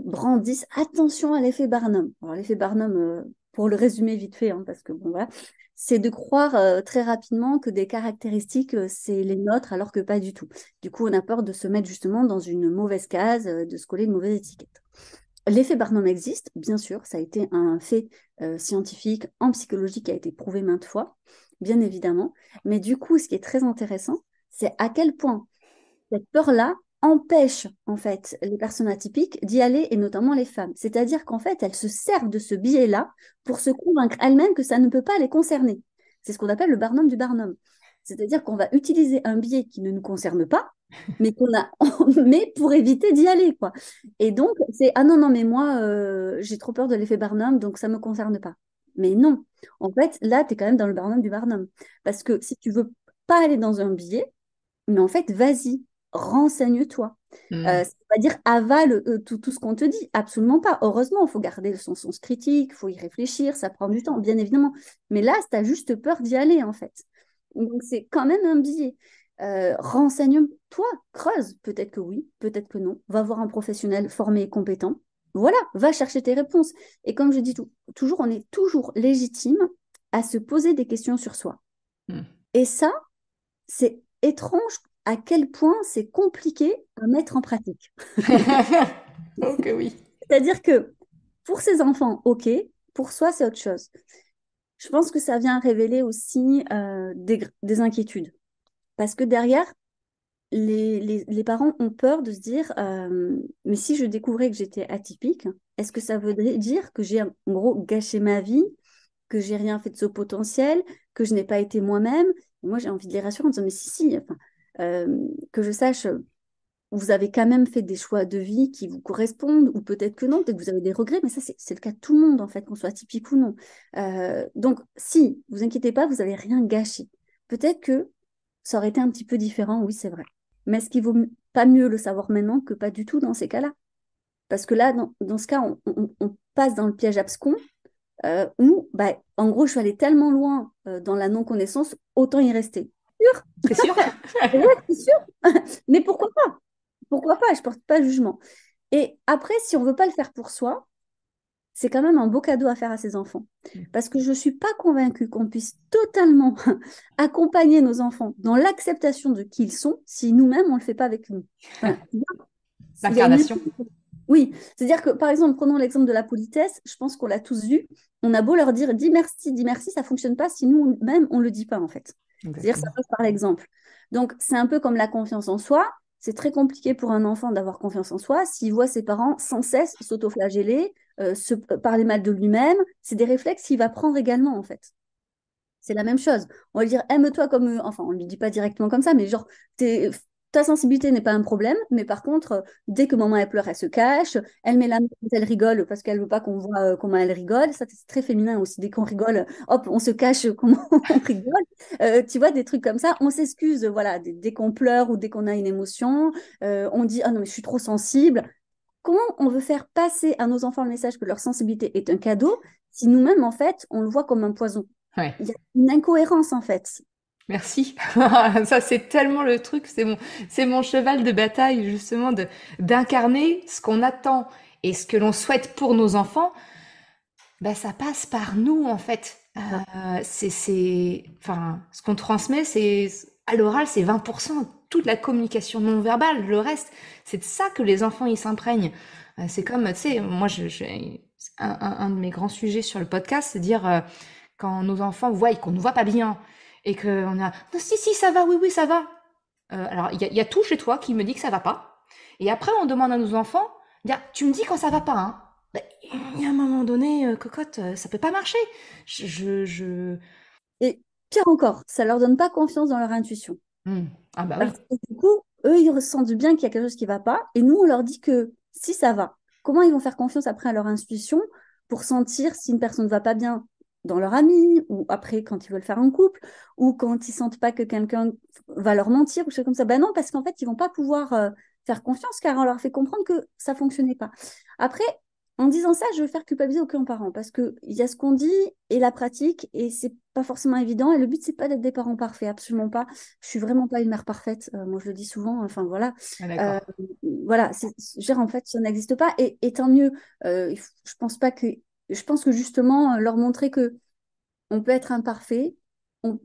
brandissent attention à l'effet Barnum. Alors, l'effet Barnum, pour le résumer vite fait, hein, parce que bon, voilà, c'est de croire très rapidement que des caractéristiques, c'est les nôtres, alors que pas du tout. Du coup, on a peur de se mettre justement dans une mauvaise case, de se coller une mauvaise étiquette. L'effet Barnum existe, bien sûr, ça a été un fait scientifique en psychologie qui a été prouvé maintes fois, bien évidemment. Mais du coup, ce qui est très intéressant, c'est à quel point cette peur-là empêche en fait les personnes atypiques d'y aller et notamment les femmes. C'est-à-dire qu'en fait, elles se servent de ce biais-là pour se convaincre elles-mêmes que ça ne peut pas les concerner. C'est ce qu'on appelle le Barnum du Barnum. C'est-à-dire qu'on va utiliser un biais qui ne nous concerne pas, mais qu'on a, mais pour éviter d'y aller, quoi. Et donc, c'est ah non, non, mais moi, j'ai trop peur de l'effet Barnum, donc ça ne me concerne pas. Mais non, en fait, là, tu es quand même dans le Barnum du Barnum. Parce que si tu veux pas aller dans un biais, mais en fait, vas-y, renseigne-toi. Mm. Ça veut pas dire avale tout ce qu'on te dit, absolument pas. Heureusement, il faut garder son sens critique, il faut y réfléchir, ça prend du temps, bien évidemment. Mais là, tu as juste peur d'y aller, en fait. Donc, c'est quand même un biais. Renseigne-toi, creuse. Peut-être que oui, peut-être que non. Va voir un professionnel formé et compétent. Voilà, va chercher tes réponses. Et comme je dis toujours, on est toujours légitime à se poser des questions sur soi. Mm. Et ça, c'est étrange à quel point c'est compliqué à mettre en pratique. Oh que oui. C'est-à-dire que pour ces enfants, ok, pour soi, c'est autre chose. Je pense que ça vient révéler aussi des inquiétudes. Parce que derrière, les parents ont peur de se dire, mais si je découvrais que j'étais atypique, est-ce que ça voudrait dire que j'ai en gros gâché ma vie, que j'ai rien fait de ce potentiel, que je n'ai pas été moi-même? Moi, j'ai envie de les rassurer en disant, mais si, enfin, que je sache, vous avez quand même fait des choix de vie qui vous correspondent, ou peut-être que non, peut-être que vous avez des regrets, mais ça, c'est le cas de tout le monde, en fait, qu'on soit atypique ou non. Donc, si, vous inquiétez pas, vous n'avez rien gâché. Peut-être que ça aurait été un petit peu différent, oui, c'est vrai. Mais est-ce qu'il vaut pas mieux le savoir maintenant que pas du tout dans ces cas-là? Parce que là, dans ce cas, on passe dans le piège abscon où, bah, en gros, je suis allée tellement loin dans la non-connaissance, autant y rester. Sûr. C'est sûr? Ouais, c'est sûr. Mais pourquoi pas? Pourquoi pas? Je porte pas de jugement. Et après, si on veut pas le faire pour soi, c'est quand même un beau cadeau à faire à ses enfants. Parce que je ne suis pas convaincue qu'on puisse totalement accompagner nos enfants dans l'acceptation de qui ils sont si nous-mêmes, on ne le fait pas avec nous. Enfin, il y a une... L'incarnation. Oui, c'est-à-dire que, par exemple, prenons l'exemple de la politesse, je pense qu'on l'a tous vu, on a beau leur dire dis merci, ça ne fonctionne pas si nous-mêmes, on ne le dit pas, en fait. C'est-à-dire ça Exactement. passe par l'exemple. Donc, c'est un peu comme la confiance en soi. C'est très compliqué pour un enfant d'avoir confiance en soi s'il voit ses parents sans cesse s'autoflageller, parler mal de lui-même. C'est des réflexes qu'il va prendre également, en fait. C'est la même chose. On va lui dire aime-toi comme. Enfin, on ne lui dit pas directement comme ça, mais genre, ta sensibilité n'est pas un problème, mais par contre, dès que maman elle pleure, elle se cache, elle met la main quand elle rigole parce qu'elle veut pas qu'on voit comment elle rigole. Ça, c'est très féminin aussi. Dès qu'on rigole, hop, on se cache comment on rigole. Tu vois, des trucs comme ça. On s'excuse, voilà, dès qu'on pleure ou dès qu'on a une émotion. On dit ah non, mais je suis trop sensible. Comment on veut faire passer à nos enfants le message que leur sensibilité est un cadeau si nous-mêmes, en fait, on le voit comme un poison? Ouais. Il y a une incohérence en fait. Merci. Ça, c'est tellement le truc, c'est mon cheval de bataille, justement, d'incarner ce qu'on attend et ce que l'on souhaite pour nos enfants. Ben, ça passe par nous, en fait. Enfin, ce qu'on transmet, à l'oral, c'est 20%, toute la communication non verbale. Le reste, c'est de ça que les enfants, ils s'imprègnent. C'est comme, tu sais, moi, un de mes grands sujets sur le podcast, c'est dire, quand nos enfants voient qu'on ne voit pas bien et qu'on a, non, si, ça va, oui, ça va. Alors, il y a tout chez toi qui me dit que ça va pas. Et après, on demande à nos enfants, bien, tu me dis quand ça va pas, hein. Ben, il y a un moment donné, cocotte, ça peut pas marcher. Je... Et pire encore, ça leur donne pas confiance dans leur intuition. Hmm. Ah bah oui. Parce que du coup, eux, ils ressentent bien qu'il y a quelque chose qui va pas, et nous, on leur dit que si ça va. Comment ils vont faire confiance après à leur intuition pour sentir si une personne ne va pas bien dans leur ami, ou après quand ils veulent faire un couple, ou quand ils sentent pas que quelqu'un va leur mentir, ou choses comme ça. Ben non, parce qu'en fait, ils vont pas pouvoir faire confiance car on leur fait comprendre que ça fonctionnait pas. Après, en disant ça, je veux faire culpabiliser aucun parent parce qu'il y a ce qu'on dit et la pratique et c'est pas forcément évident. Et le but, c'est pas d'être des parents parfaits, absolument pas. Je suis vraiment pas une mère parfaite. Moi, je le dis souvent. Enfin, voilà. Ah, Euh, d'accord. voilà. En fait, ça n'existe pas et tant mieux. Je pense pas que. Je pense que justement, leur montrer que on peut être imparfait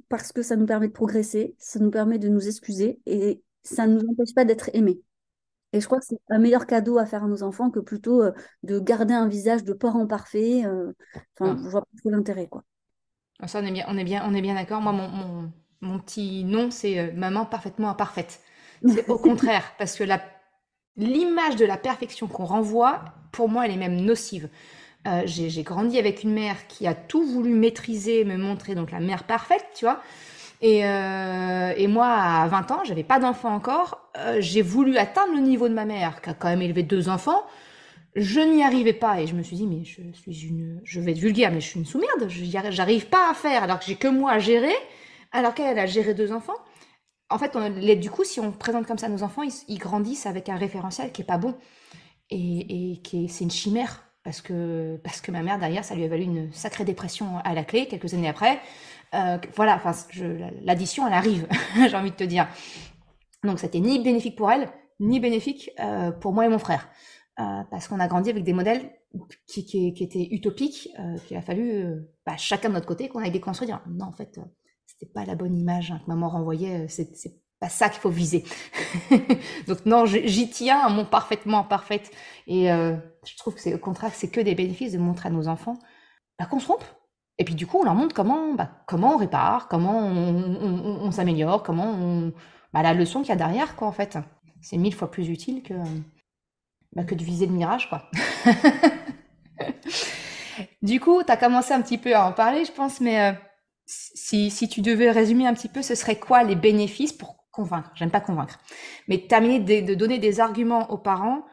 parce que ça nous permet de progresser, ça nous permet de nous excuser et ça ne nous empêche pas d'être aimés. Et je crois que c'est un meilleur cadeau à faire à nos enfants que plutôt de garder un visage de parent parfait. Enfin, Ah. je vois pas trop l'intérêt, quoi. Ah, ça, on est bien d'accord. Moi, mon petit nom, c'est maman parfaitement imparfaite. C'est au contraire, parce que l'image de la perfection qu'on renvoie, pour moi, elle est même nocive. J'ai grandi avec une mère qui a tout voulu maîtriser, me montrer, donc la mère parfaite, tu vois. Et moi, à 20 ans, j'avais pas d'enfant encore. J'ai voulu atteindre le niveau de ma mère, qui a quand même élevé 2 enfants. Je n'y arrivais pas et je me suis dit, mais je vais être vulgaire, mais je suis une sous-merde. J'arrive pas à faire alors que j'ai que moi à gérer, alors qu'elle elle a géré 2 enfants. En fait, du coup, si on présente comme ça nos enfants, ils grandissent avec un référentiel qui est pas bon c'est une chimère parce que ma mère derrière, ça lui a valu une sacrée dépression à la clé quelques années après. Voilà, enfin, l'addition, elle arrive, j'ai envie de te dire. Donc, c'était ni bénéfique pour elle, ni bénéfique pour moi et mon frère. Parce qu'on a grandi avec des modèles qui étaient utopiques, qu'il a fallu, chacun de notre côté, qu'on aille déconstruire. Non, en fait, c'était pas la bonne image que maman renvoyait, c'est pas ça qu'il faut viser. Donc non, j'y tiens à mon parfaitement parfaite. Et je trouve que c'est au contraire, c'est que des bénéfices de montrer à nos enfants qu'on se trompe. Et puis du coup, on leur montre comment on répare, comment on s'améliore, la leçon qu'il y a derrière, quoi, en fait. C'est 1000 fois plus utile que de viser le mirage, quoi. Du coup, tu as commencé un petit peu à en parler, je pense, mais si tu devais résumer un petit peu, ce serait quoi les bénéfices pour convaincre? J'aime pas convaincre, mais terminer de donner des arguments aux parents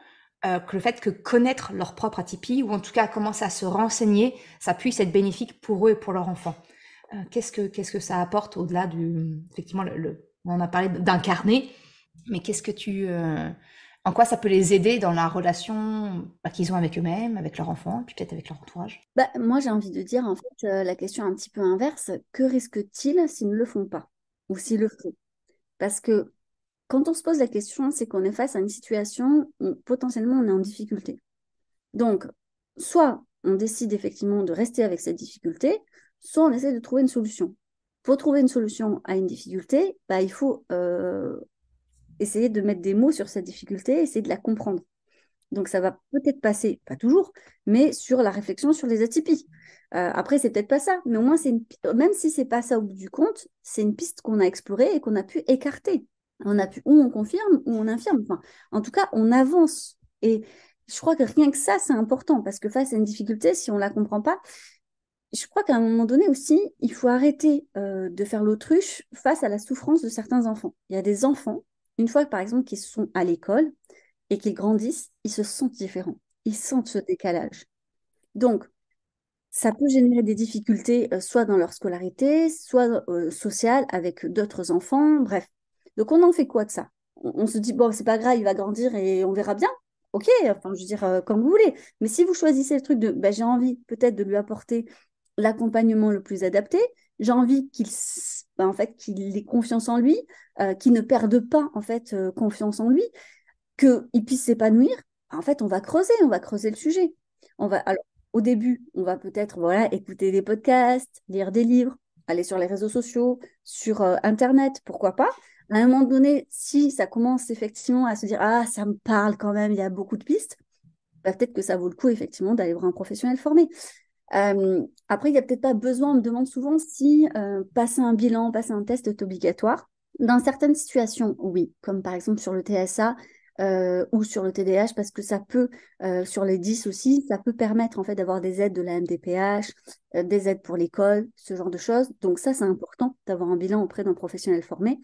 que le fait que connaître leur propre atypie, ou en tout cas commencer à se renseigner, ça puisse être bénéfique pour eux et pour leur enfant. Qu'est-ce que ça apporte au-delà effectivement, on en a parlé d'incarner. Mais en quoi ça peut les aider dans la relation qu'ils ont avec eux-mêmes, avec leur enfant, et puis peut-être avec leur entourage? Moi, j'ai envie de dire, en fait, la question un petit peu inverse, que risquent-ils s'ils ne le font pas ou s'ils le font? Parce que quand on se pose la question, c'est qu'on est face à une situation où potentiellement on est en difficulté. Donc, soit on décide effectivement de rester avec cette difficulté, soit on essaie de trouver une solution. Pour trouver une solution à une difficulté, il faut essayer de mettre des mots sur cette difficulté, essayer de la comprendre. Donc, ça va peut-être passer, pas toujours, mais sur la réflexion sur les atypies. Après, c'est peut-être pas ça, mais au moins, même si c'est pas ça au bout du compte, c'est une piste qu'on a explorée et qu'on a pu écarter. Ou on confirme, ou on infirme. Enfin, en tout cas, on avance. Et je crois que rien que ça, c'est important, parce que face à une difficulté, si on ne la comprend pas, je crois qu'à un moment donné aussi, il faut arrêter de faire l'autruche face à la souffrance de certains enfants. Il y a des enfants, une fois, par exemple, qu'ils sont à l'école, et qu'ils grandissent, ils se sentent différents. Ils sentent ce décalage. Donc, ça peut générer des difficultés, soit dans leur scolarité, soit sociale avec d'autres enfants, bref. Donc, on en fait quoi de ça? On se dit, bon, c'est pas grave, il va grandir et on verra bien. Ok, enfin, je veux dire, comme vous voulez. Mais si vous choisissez le truc de, j'ai envie peut-être de lui apporter l'accompagnement le plus adapté, j'ai envie en fait, qu'il ait confiance en lui, qu'il ne perde pas, en fait, confiance en lui, qu'il puisse s'épanouir, en fait, on va creuser le sujet. Alors, au début, on va peut-être écouter des podcasts, lire des livres, aller sur les réseaux sociaux, sur Internet, pourquoi pas. À un moment donné, si ça commence effectivement à se dire, ah, ça me parle quand même, il y a beaucoup de pistes, peut-être que ça vaut le coup effectivement d'aller voir un professionnel formé. Après, il n'y a peut-être pas besoin, on me demande souvent si passer un bilan, passer un test est obligatoire. Dans certaines situations, oui, comme par exemple sur le TSA ou sur le TDAH, parce que ça peut, sur les 10 aussi, ça peut permettre en fait d'avoir des aides de la MDPH, des aides pour l'école, ce genre de choses. Donc ça, c'est important d'avoir un bilan auprès d'un professionnel formé.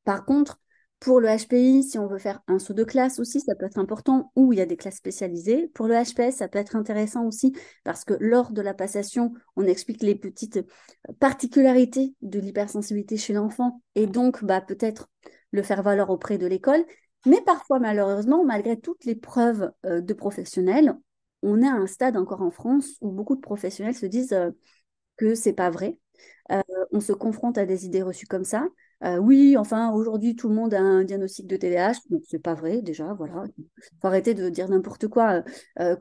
Par contre, pour le HPI, si on veut faire un saut de classe aussi, ça peut être important, ou il y a des classes spécialisées. Pour le HPS, ça peut être intéressant aussi parce que lors de la passation, on explique les petites particularités de l'hypersensibilité chez l'enfant et donc peut-être le faire valoir auprès de l'école. Mais parfois, malheureusement, malgré toutes les preuves de professionnels, on est à un stade encore en France où beaucoup de professionnels se disent que c'est pas vrai. Euh, on se confronte à des idées reçues comme ça. Oui, enfin, aujourd'hui, tout le monde a un diagnostic de TDAH. Donc, c'est pas vrai, déjà, voilà. Faut arrêter de dire n'importe quoi.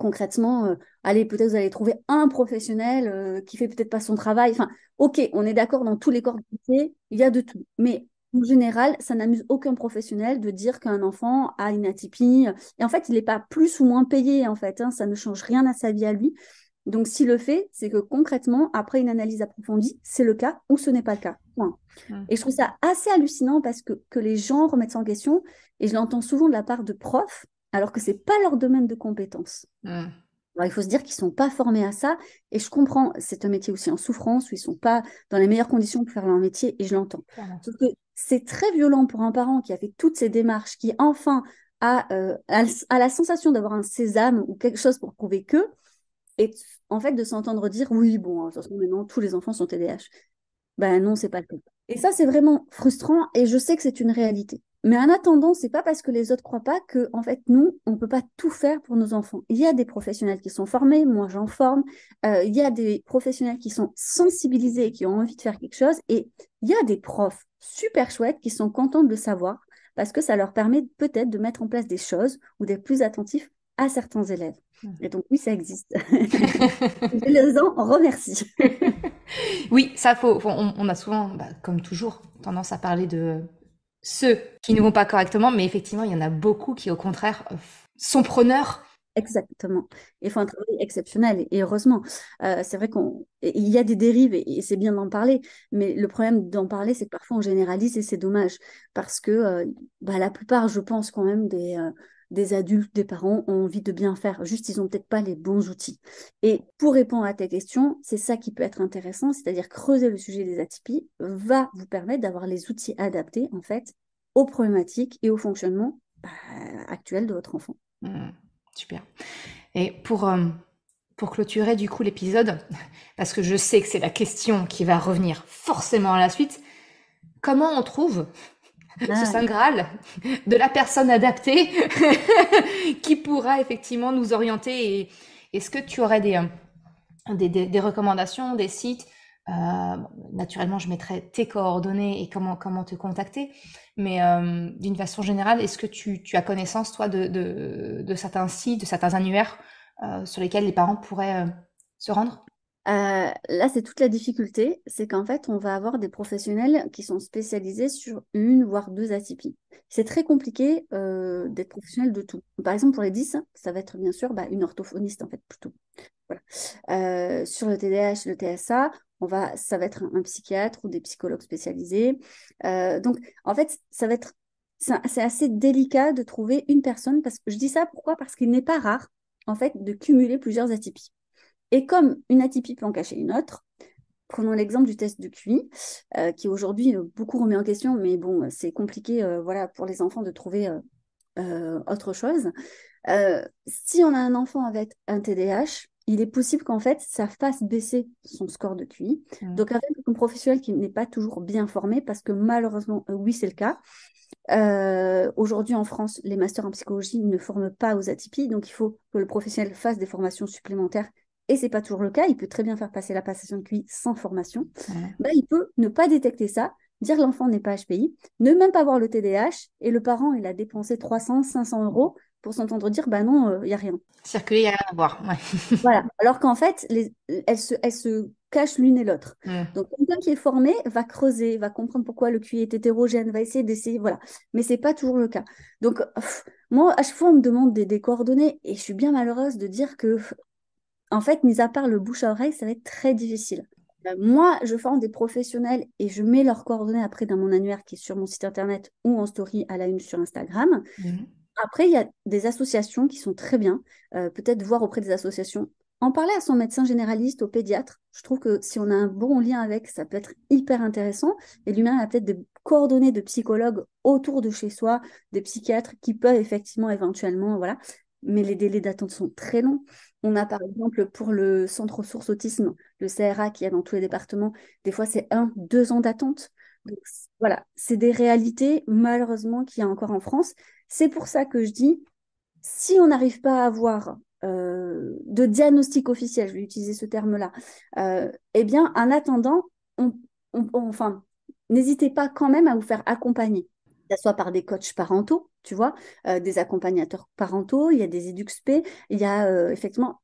Concrètement, allez, peut-être vous allez trouver un professionnel qui fait peut-être pas son travail. Enfin, ok, on est d'accord dans tous les corps de métier, il y a de tout. Mais en général, ça n'amuse aucun professionnel de dire qu'un enfant a une atypie. Et en fait, il n'est pas plus ou moins payé, en fait, hein. Ça ne change rien à sa vie à lui. Donc, s'il le fait, c'est que concrètement, après une analyse approfondie, c'est le cas ou ce n'est pas le cas. Point. Et je trouve ça assez hallucinant parce que les gens remettent ça en question et je l'entends souvent de la part de profs, alors que ce n'est pas leur domaine de compétence. Alors, il faut se dire qu'ils ne sont pas formés à ça et je comprends, c'est un métier aussi en souffrance où ils ne sont pas dans les meilleures conditions pour faire leur métier et je l'entends. Sauf que c'est très violent pour un parent qui a fait toutes ces démarches, qui enfin a la sensation d'avoir un sésame ou quelque chose pour prouver que, et en fait, de s'entendre dire, oui, bon, de toute façon, maintenant, tous les enfants sont TDAH. Ben non, c'est pas le cas. Et ça, c'est vraiment frustrant et je sais que c'est une réalité. Mais en attendant, c'est pas parce que les autres croient pas que, en fait, nous, on peut pas tout faire pour nos enfants. Il y a des professionnels qui sont formés, moi j'en forme. Il y a des professionnels qui sont sensibilisés et qui ont envie de faire quelque chose. Et il y a des profs super chouettes qui sont contents de le savoir parce que ça leur permet peut-être de mettre en place des choses ou d'être plus attentifs à certains élèves. Et donc, oui, ça existe. Je les en remercie. Oui, ça on a souvent, comme toujours, tendance à parler de ceux qui ne vont pas correctement, mais effectivement, il y en a beaucoup qui, au contraire, sont preneurs. Exactement. Il faut un travail exceptionnel et heureusement. C'est vrai qu'il y a des dérives et c'est bien d'en parler, mais le problème d'en parler, c'est que parfois on généralise et c'est dommage parce que la plupart, je pense quand même des adultes, des parents ont envie de bien faire, juste ils n'ont peut-être pas les bons outils. Et pour répondre à ta question, c'est ça qui peut être intéressant, c'est-à-dire creuser le sujet des atypies va vous permettre d'avoir les outils adaptés en fait aux problématiques et au fonctionnement actuel de votre enfant. Super. Et pour clôturer du coup l'épisode, parce que je sais que c'est la question qui va revenir forcément à la suite, comment on trouve ce Ah, Saint Graal de la personne adaptée qui pourra effectivement nous orienter. Et est-ce que tu aurais des recommandations, des sites? Bon, naturellement, je mettrai tes coordonnées et comment te contacter. Mais d'une façon générale, est-ce que tu as connaissance, toi, de certains sites, de certains annuaires sur lesquels les parents pourraient se rendre? là, c'est toute la difficulté, c'est qu'en fait, on va avoir des professionnels qui sont spécialisés sur une voire deux atypies. C'est très compliqué d'être professionnel de tout. Par exemple, pour les 10, ça va être bien sûr une orthophoniste, en fait, plutôt. Voilà. Sur le TDAH, le TSA, ça va être un psychiatre ou des psychologues spécialisés. Donc, en fait, c'est assez délicat de trouver une personne. Parce que je dis ça pourquoi? Parce qu'il n'est pas rare, en fait, de cumuler plusieurs atypies. Et comme une atypie peut en cacher une autre, prenons l'exemple du test de QI, qui aujourd'hui beaucoup remis en question, mais bon, c'est compliqué, voilà, pour les enfants de trouver autre chose. Si on a un enfant avec un TDAH, il est possible qu'en fait, ça fasse baisser son score de QI. Mm. Donc, avec un professionnel qui n'est pas toujours bien formé, parce que malheureusement, oui, c'est le cas. Aujourd'hui, en France, les masters en psychologie ne forment pas aux atypies, donc il faut que le professionnel fasse des formations supplémentaires. Et ce n'est pas toujours le cas. Il peut très bien faire passer la passation de QI sans formation. Mm. Ben, il peut ne pas détecter ça, dire que l'enfant n'est pas HPI, ne même pas voir le TDAH, et le parent, il a dépensé 300, 500 euros pour s'entendre dire, bah non, il n'y a rien. Circuler, il n'y a rien à voir. Ouais. Voilà. Alors qu'en fait, elles se cachent l'une et l'autre. Mm. Donc, quelqu'un qui est formé va creuser, va comprendre pourquoi le QI est hétérogène, va essayer d'essayer, voilà. Mais ce n'est pas toujours le cas. Donc, moi, à chaque fois, on me demande des coordonnées et je suis bien malheureuse de dire que, en fait, mis à part le bouche à oreille, ça va être très difficile. Moi, je forme des professionnels et je mets leurs coordonnées après dans mon annuaire qui est sur mon site internet ou en story à la une sur Instagram. Mm. Après, il y a des associations qui sont très bien. Peut-être voir auprès des associations. En parler à son médecin généraliste, au pédiatre. Je trouve que si on a un bon lien avec, ça peut être hyper intéressant. Et lui-même a peut-être des coordonnées de psychologues autour de chez soi, des psychiatres qui peuvent effectivement, éventuellement, voilà. Mais les délais d'attente sont très longs. On a par exemple pour le centre ressources autisme, le CRA qui y a dans tous les départements, des fois c'est 1, 2 ans d'attente. Donc voilà, c'est des réalités malheureusement qu'il y a encore en France. C'est pour ça que je dis, si on n'arrive pas à avoir de diagnostic officiel, je vais utiliser ce terme-là, eh bien, en attendant, enfin, n'hésitez pas quand même à vous faire accompagner, que ce soit par des coachs parentaux, tu vois, des accompagnateurs parentaux, il y a des EduxP, il y a effectivement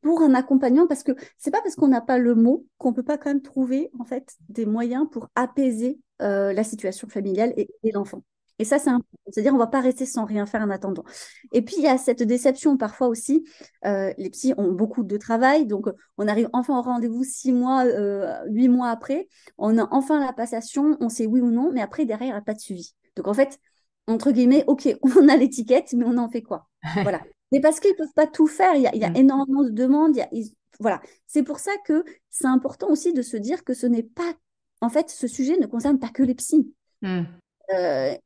pour un accompagnant, parce que c'est pas parce qu'on n'a pas le mot qu'on peut pas quand même trouver en fait des moyens pour apaiser la situation familiale et l'enfant. Et ça, c'est important. C'est-à-dire, on ne va pas rester sans rien faire en attendant. Et puis, il y a cette déception parfois aussi. Les psys ont beaucoup de travail, donc on arrive enfin au rendez-vous 6 mois, 8 mois après. On a enfin la passation, on sait oui ou non, mais après, derrière, il n'y a pas de suivi. Donc, en fait, entre guillemets, OK, on a l'étiquette, mais on en fait quoi? Voilà. Mais parce qu'ils ne peuvent pas tout faire, il y a Mm. énormément de demandes. Voilà. C'est pour ça que c'est important aussi de se dire que ce n'est pas. En fait, ce sujet ne concerne pas que les psys. Mm.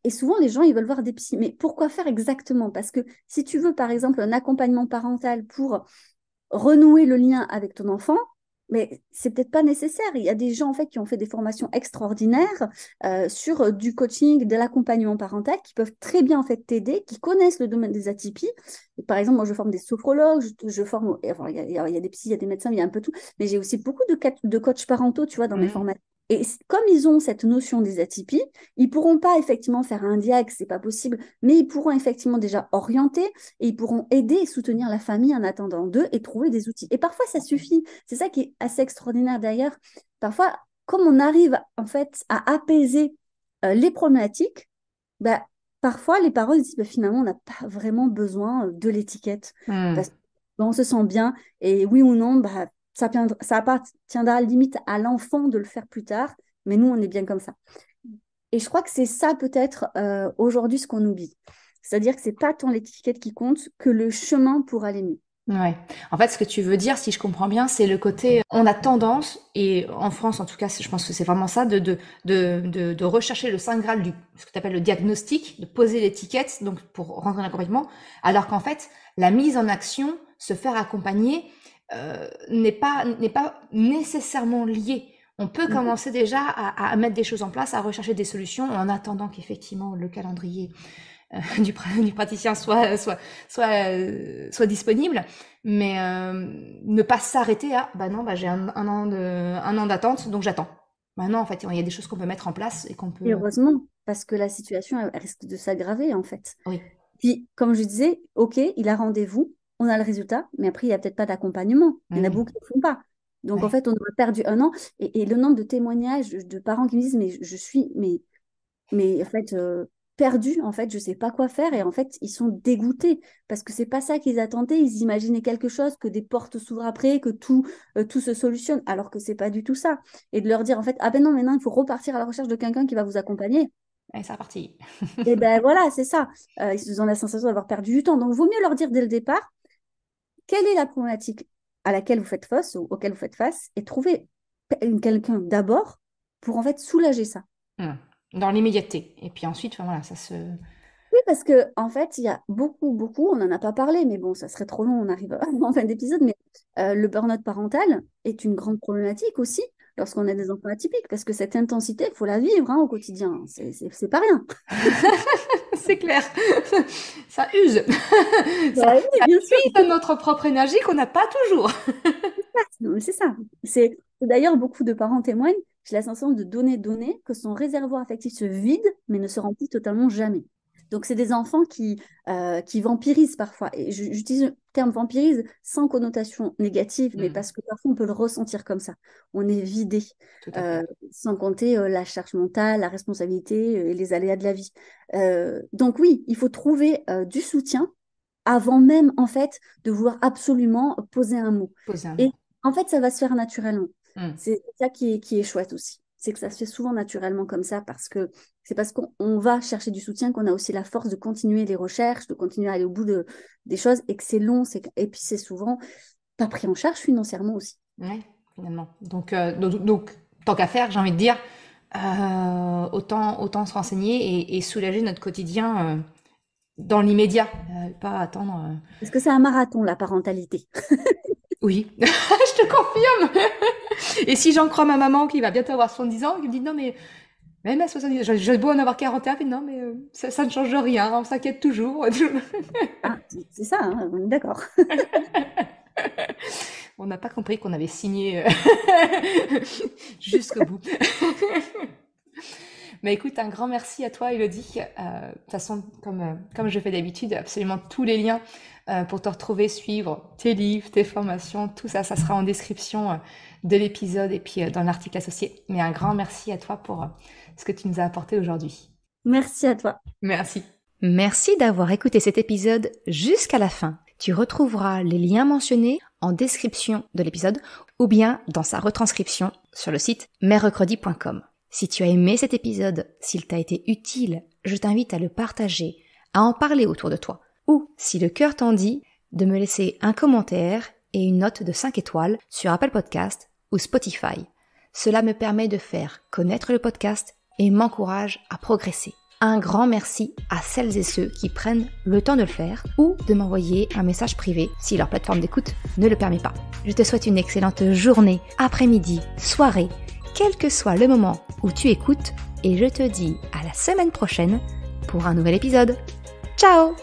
Et souvent, les gens, ils veulent voir des psys. Mais pourquoi faire exactement? Parce que si tu veux, par exemple, un accompagnement parental pour renouer le lien avec ton enfant, mais c'est peut-être pas nécessaire. Il y a des gens, en fait, qui ont fait des formations extraordinaires sur du coaching, de l'accompagnement parental, qui peuvent très bien, en fait, t'aider, qui connaissent le domaine des atypies. Et par exemple, moi, je forme des sophrologues, je forme... Enfin, il y a des psys, il y a des médecins, il y a un peu tout. Mais j'ai aussi beaucoup de coachs parentaux, tu vois, dans mes Mm. formations. Et comme ils ont cette notion des atypies, ils pourront pas effectivement faire un diag, c'est pas possible, mais ils pourront effectivement déjà orienter et ils pourront aider et soutenir la famille en attendant d'eux et trouver des outils. Et parfois, ça suffit. C'est ça qui est assez extraordinaire d'ailleurs. Parfois, comme on arrive en fait à apaiser les problématiques, bah, parfois les parents se disent bah, finalement, on n'a pas vraiment besoin de l'étiquette Mm. parce qu'on se sent bien et oui ou non, bah, ça appartiendra limite à l'enfant de le faire plus tard, mais nous, on est bien comme ça. Et je crois que c'est ça peut-être aujourd'hui ce qu'on oublie. C'est-à-dire que c'est pas tant l'étiquette qui compte que le chemin pour aller mieux. Ouais. En fait, ce que tu veux dire, si je comprends bien, c'est le côté, on a tendance, et en France en tout cas, je pense que c'est vraiment ça, de rechercher le saint graal ce que tu appelles le diagnostic, de poser l'étiquette, donc pour rentrer dans l'accompagnement, alors qu'en fait, la mise en action, se faire accompagner, n'est pas nécessairement liée. on peut commencer déjà à mettre des choses en place, à rechercher des solutions en attendant qu'effectivement le calendrier du praticien soit disponible, mais ne pas s'arrêter à j'ai un an d'attente, donc j'attends. Non, en fait, il y a des choses qu'on peut mettre en place et qu'on peut. Et heureusement, parce que la situation elle risque de s'aggraver en fait. Oui. Puis, comme je disais, ok, il a rendez-vous, on a le résultat, mais après il n'y a peut-être pas d'accompagnement. Il y en a beaucoup qui ne font pas. Donc en fait, on a perdu un an. Et le nombre de témoignages de parents qui me disent, mais je suis, mais en fait. Perdus, en fait, je sais pas quoi faire et en fait, ils sont dégoûtés parce que c'est pas ça qu'ils attendaient. Ils imaginaient quelque chose, que des portes s'ouvrent après, que tout se solutionne, alors que c'est pas du tout ça. Et de leur dire en fait, ah ben non, maintenant il faut repartir à la recherche de quelqu'un qui va vous accompagner. Et c'est reparti. Et ben voilà, c'est ça. Ils ont la sensation d'avoir perdu du temps. Donc, il vaut mieux leur dire dès le départ quelle est la problématique à laquelle vous faites face ou auquel vous faites face et trouver quelqu'un d'abord pour en fait soulager ça. Dans l'immédiateté. Et puis ensuite, voilà, ça se... Oui, parce que en fait, il y a beaucoup, on n'en a pas parlé, mais bon, ça serait trop long, on arrive en fin d'épisode, mais le burn-out parental est une grande problématique aussi lorsqu'on a des enfants atypiques, parce que cette intensité, il faut la vivre au quotidien, c'est pas rien. C'est clair, ça use, ça use notre propre énergie qu'on n'a pas toujours. C'est ça. C'est d'ailleurs, beaucoup de parents témoignent, j'ai la sensation de donner, que son réservoir affectif se vide, mais ne se remplit totalement jamais. Donc, c'est des enfants qui vampirisent parfois. Et j'utilise le terme vampirise sans connotation négative, mais parce que parfois, on peut le ressentir comme ça. On est vidé, sans compter la charge mentale, la responsabilité et les aléas de la vie. Donc, oui, il faut trouver du soutien avant même, en fait, de vouloir absolument poser un mot. Et en fait, ça va se faire naturellement. C'est ça qui est chouette aussi. C'est que ça se fait souvent naturellement comme ça parce que c'est parce qu'on va chercher du soutien qu'on a aussi la force de continuer les recherches, de continuer à aller au bout des choses et que c'est long. Et puis, c'est souvent pas pris en charge financièrement aussi. Oui, finalement. Donc, tant qu'à faire, j'ai envie de dire, autant se renseigner et soulager notre quotidien dans l'immédiat, pas attendre. Parce que c'est un marathon, la parentalité. Oui, je te confirme. Et si j'en crois ma maman qui va bientôt avoir 70 ans, qui me dit non mais même à 70 ans, j'ai beau en avoir 41, mais non mais ça ne change rien, on s'inquiète toujours. Ah, c'est ça, on est d'accord. On n'a pas compris qu'on avait signé jusqu'au bout. Mais écoute, un grand merci à toi, Elodie. De toute façon, comme je fais d'habitude, absolument tous les liens pour te retrouver, suivre tes livres, tes formations, tout ça, ça sera en description de l'épisode et puis dans l'article associé. Mais un grand merci à toi pour ce que tu nous as apporté aujourd'hui. Merci à toi. Merci. Merci d'avoir écouté cet épisode jusqu'à la fin. Tu retrouveras les liens mentionnés en description de l'épisode ou bien dans sa retranscription sur le site merrecredi.com. Si tu as aimé cet épisode, s'il t'a été utile, je t'invite à le partager, à en parler autour de toi. Ou, si le cœur t'en dit, de me laisser un commentaire et une note de 5 étoiles sur Apple Podcast ou Spotify. Cela me permet de faire connaître le podcast et m'encourage à progresser. Un grand merci à celles et ceux qui prennent le temps de le faire ou de m'envoyer un message privé si leur plateforme d'écoute ne le permet pas. Je te souhaite une excellente journée, après-midi, soirée, quel que soit le moment où tu écoutes, et je te dis à la semaine prochaine pour un nouvel épisode. Ciao!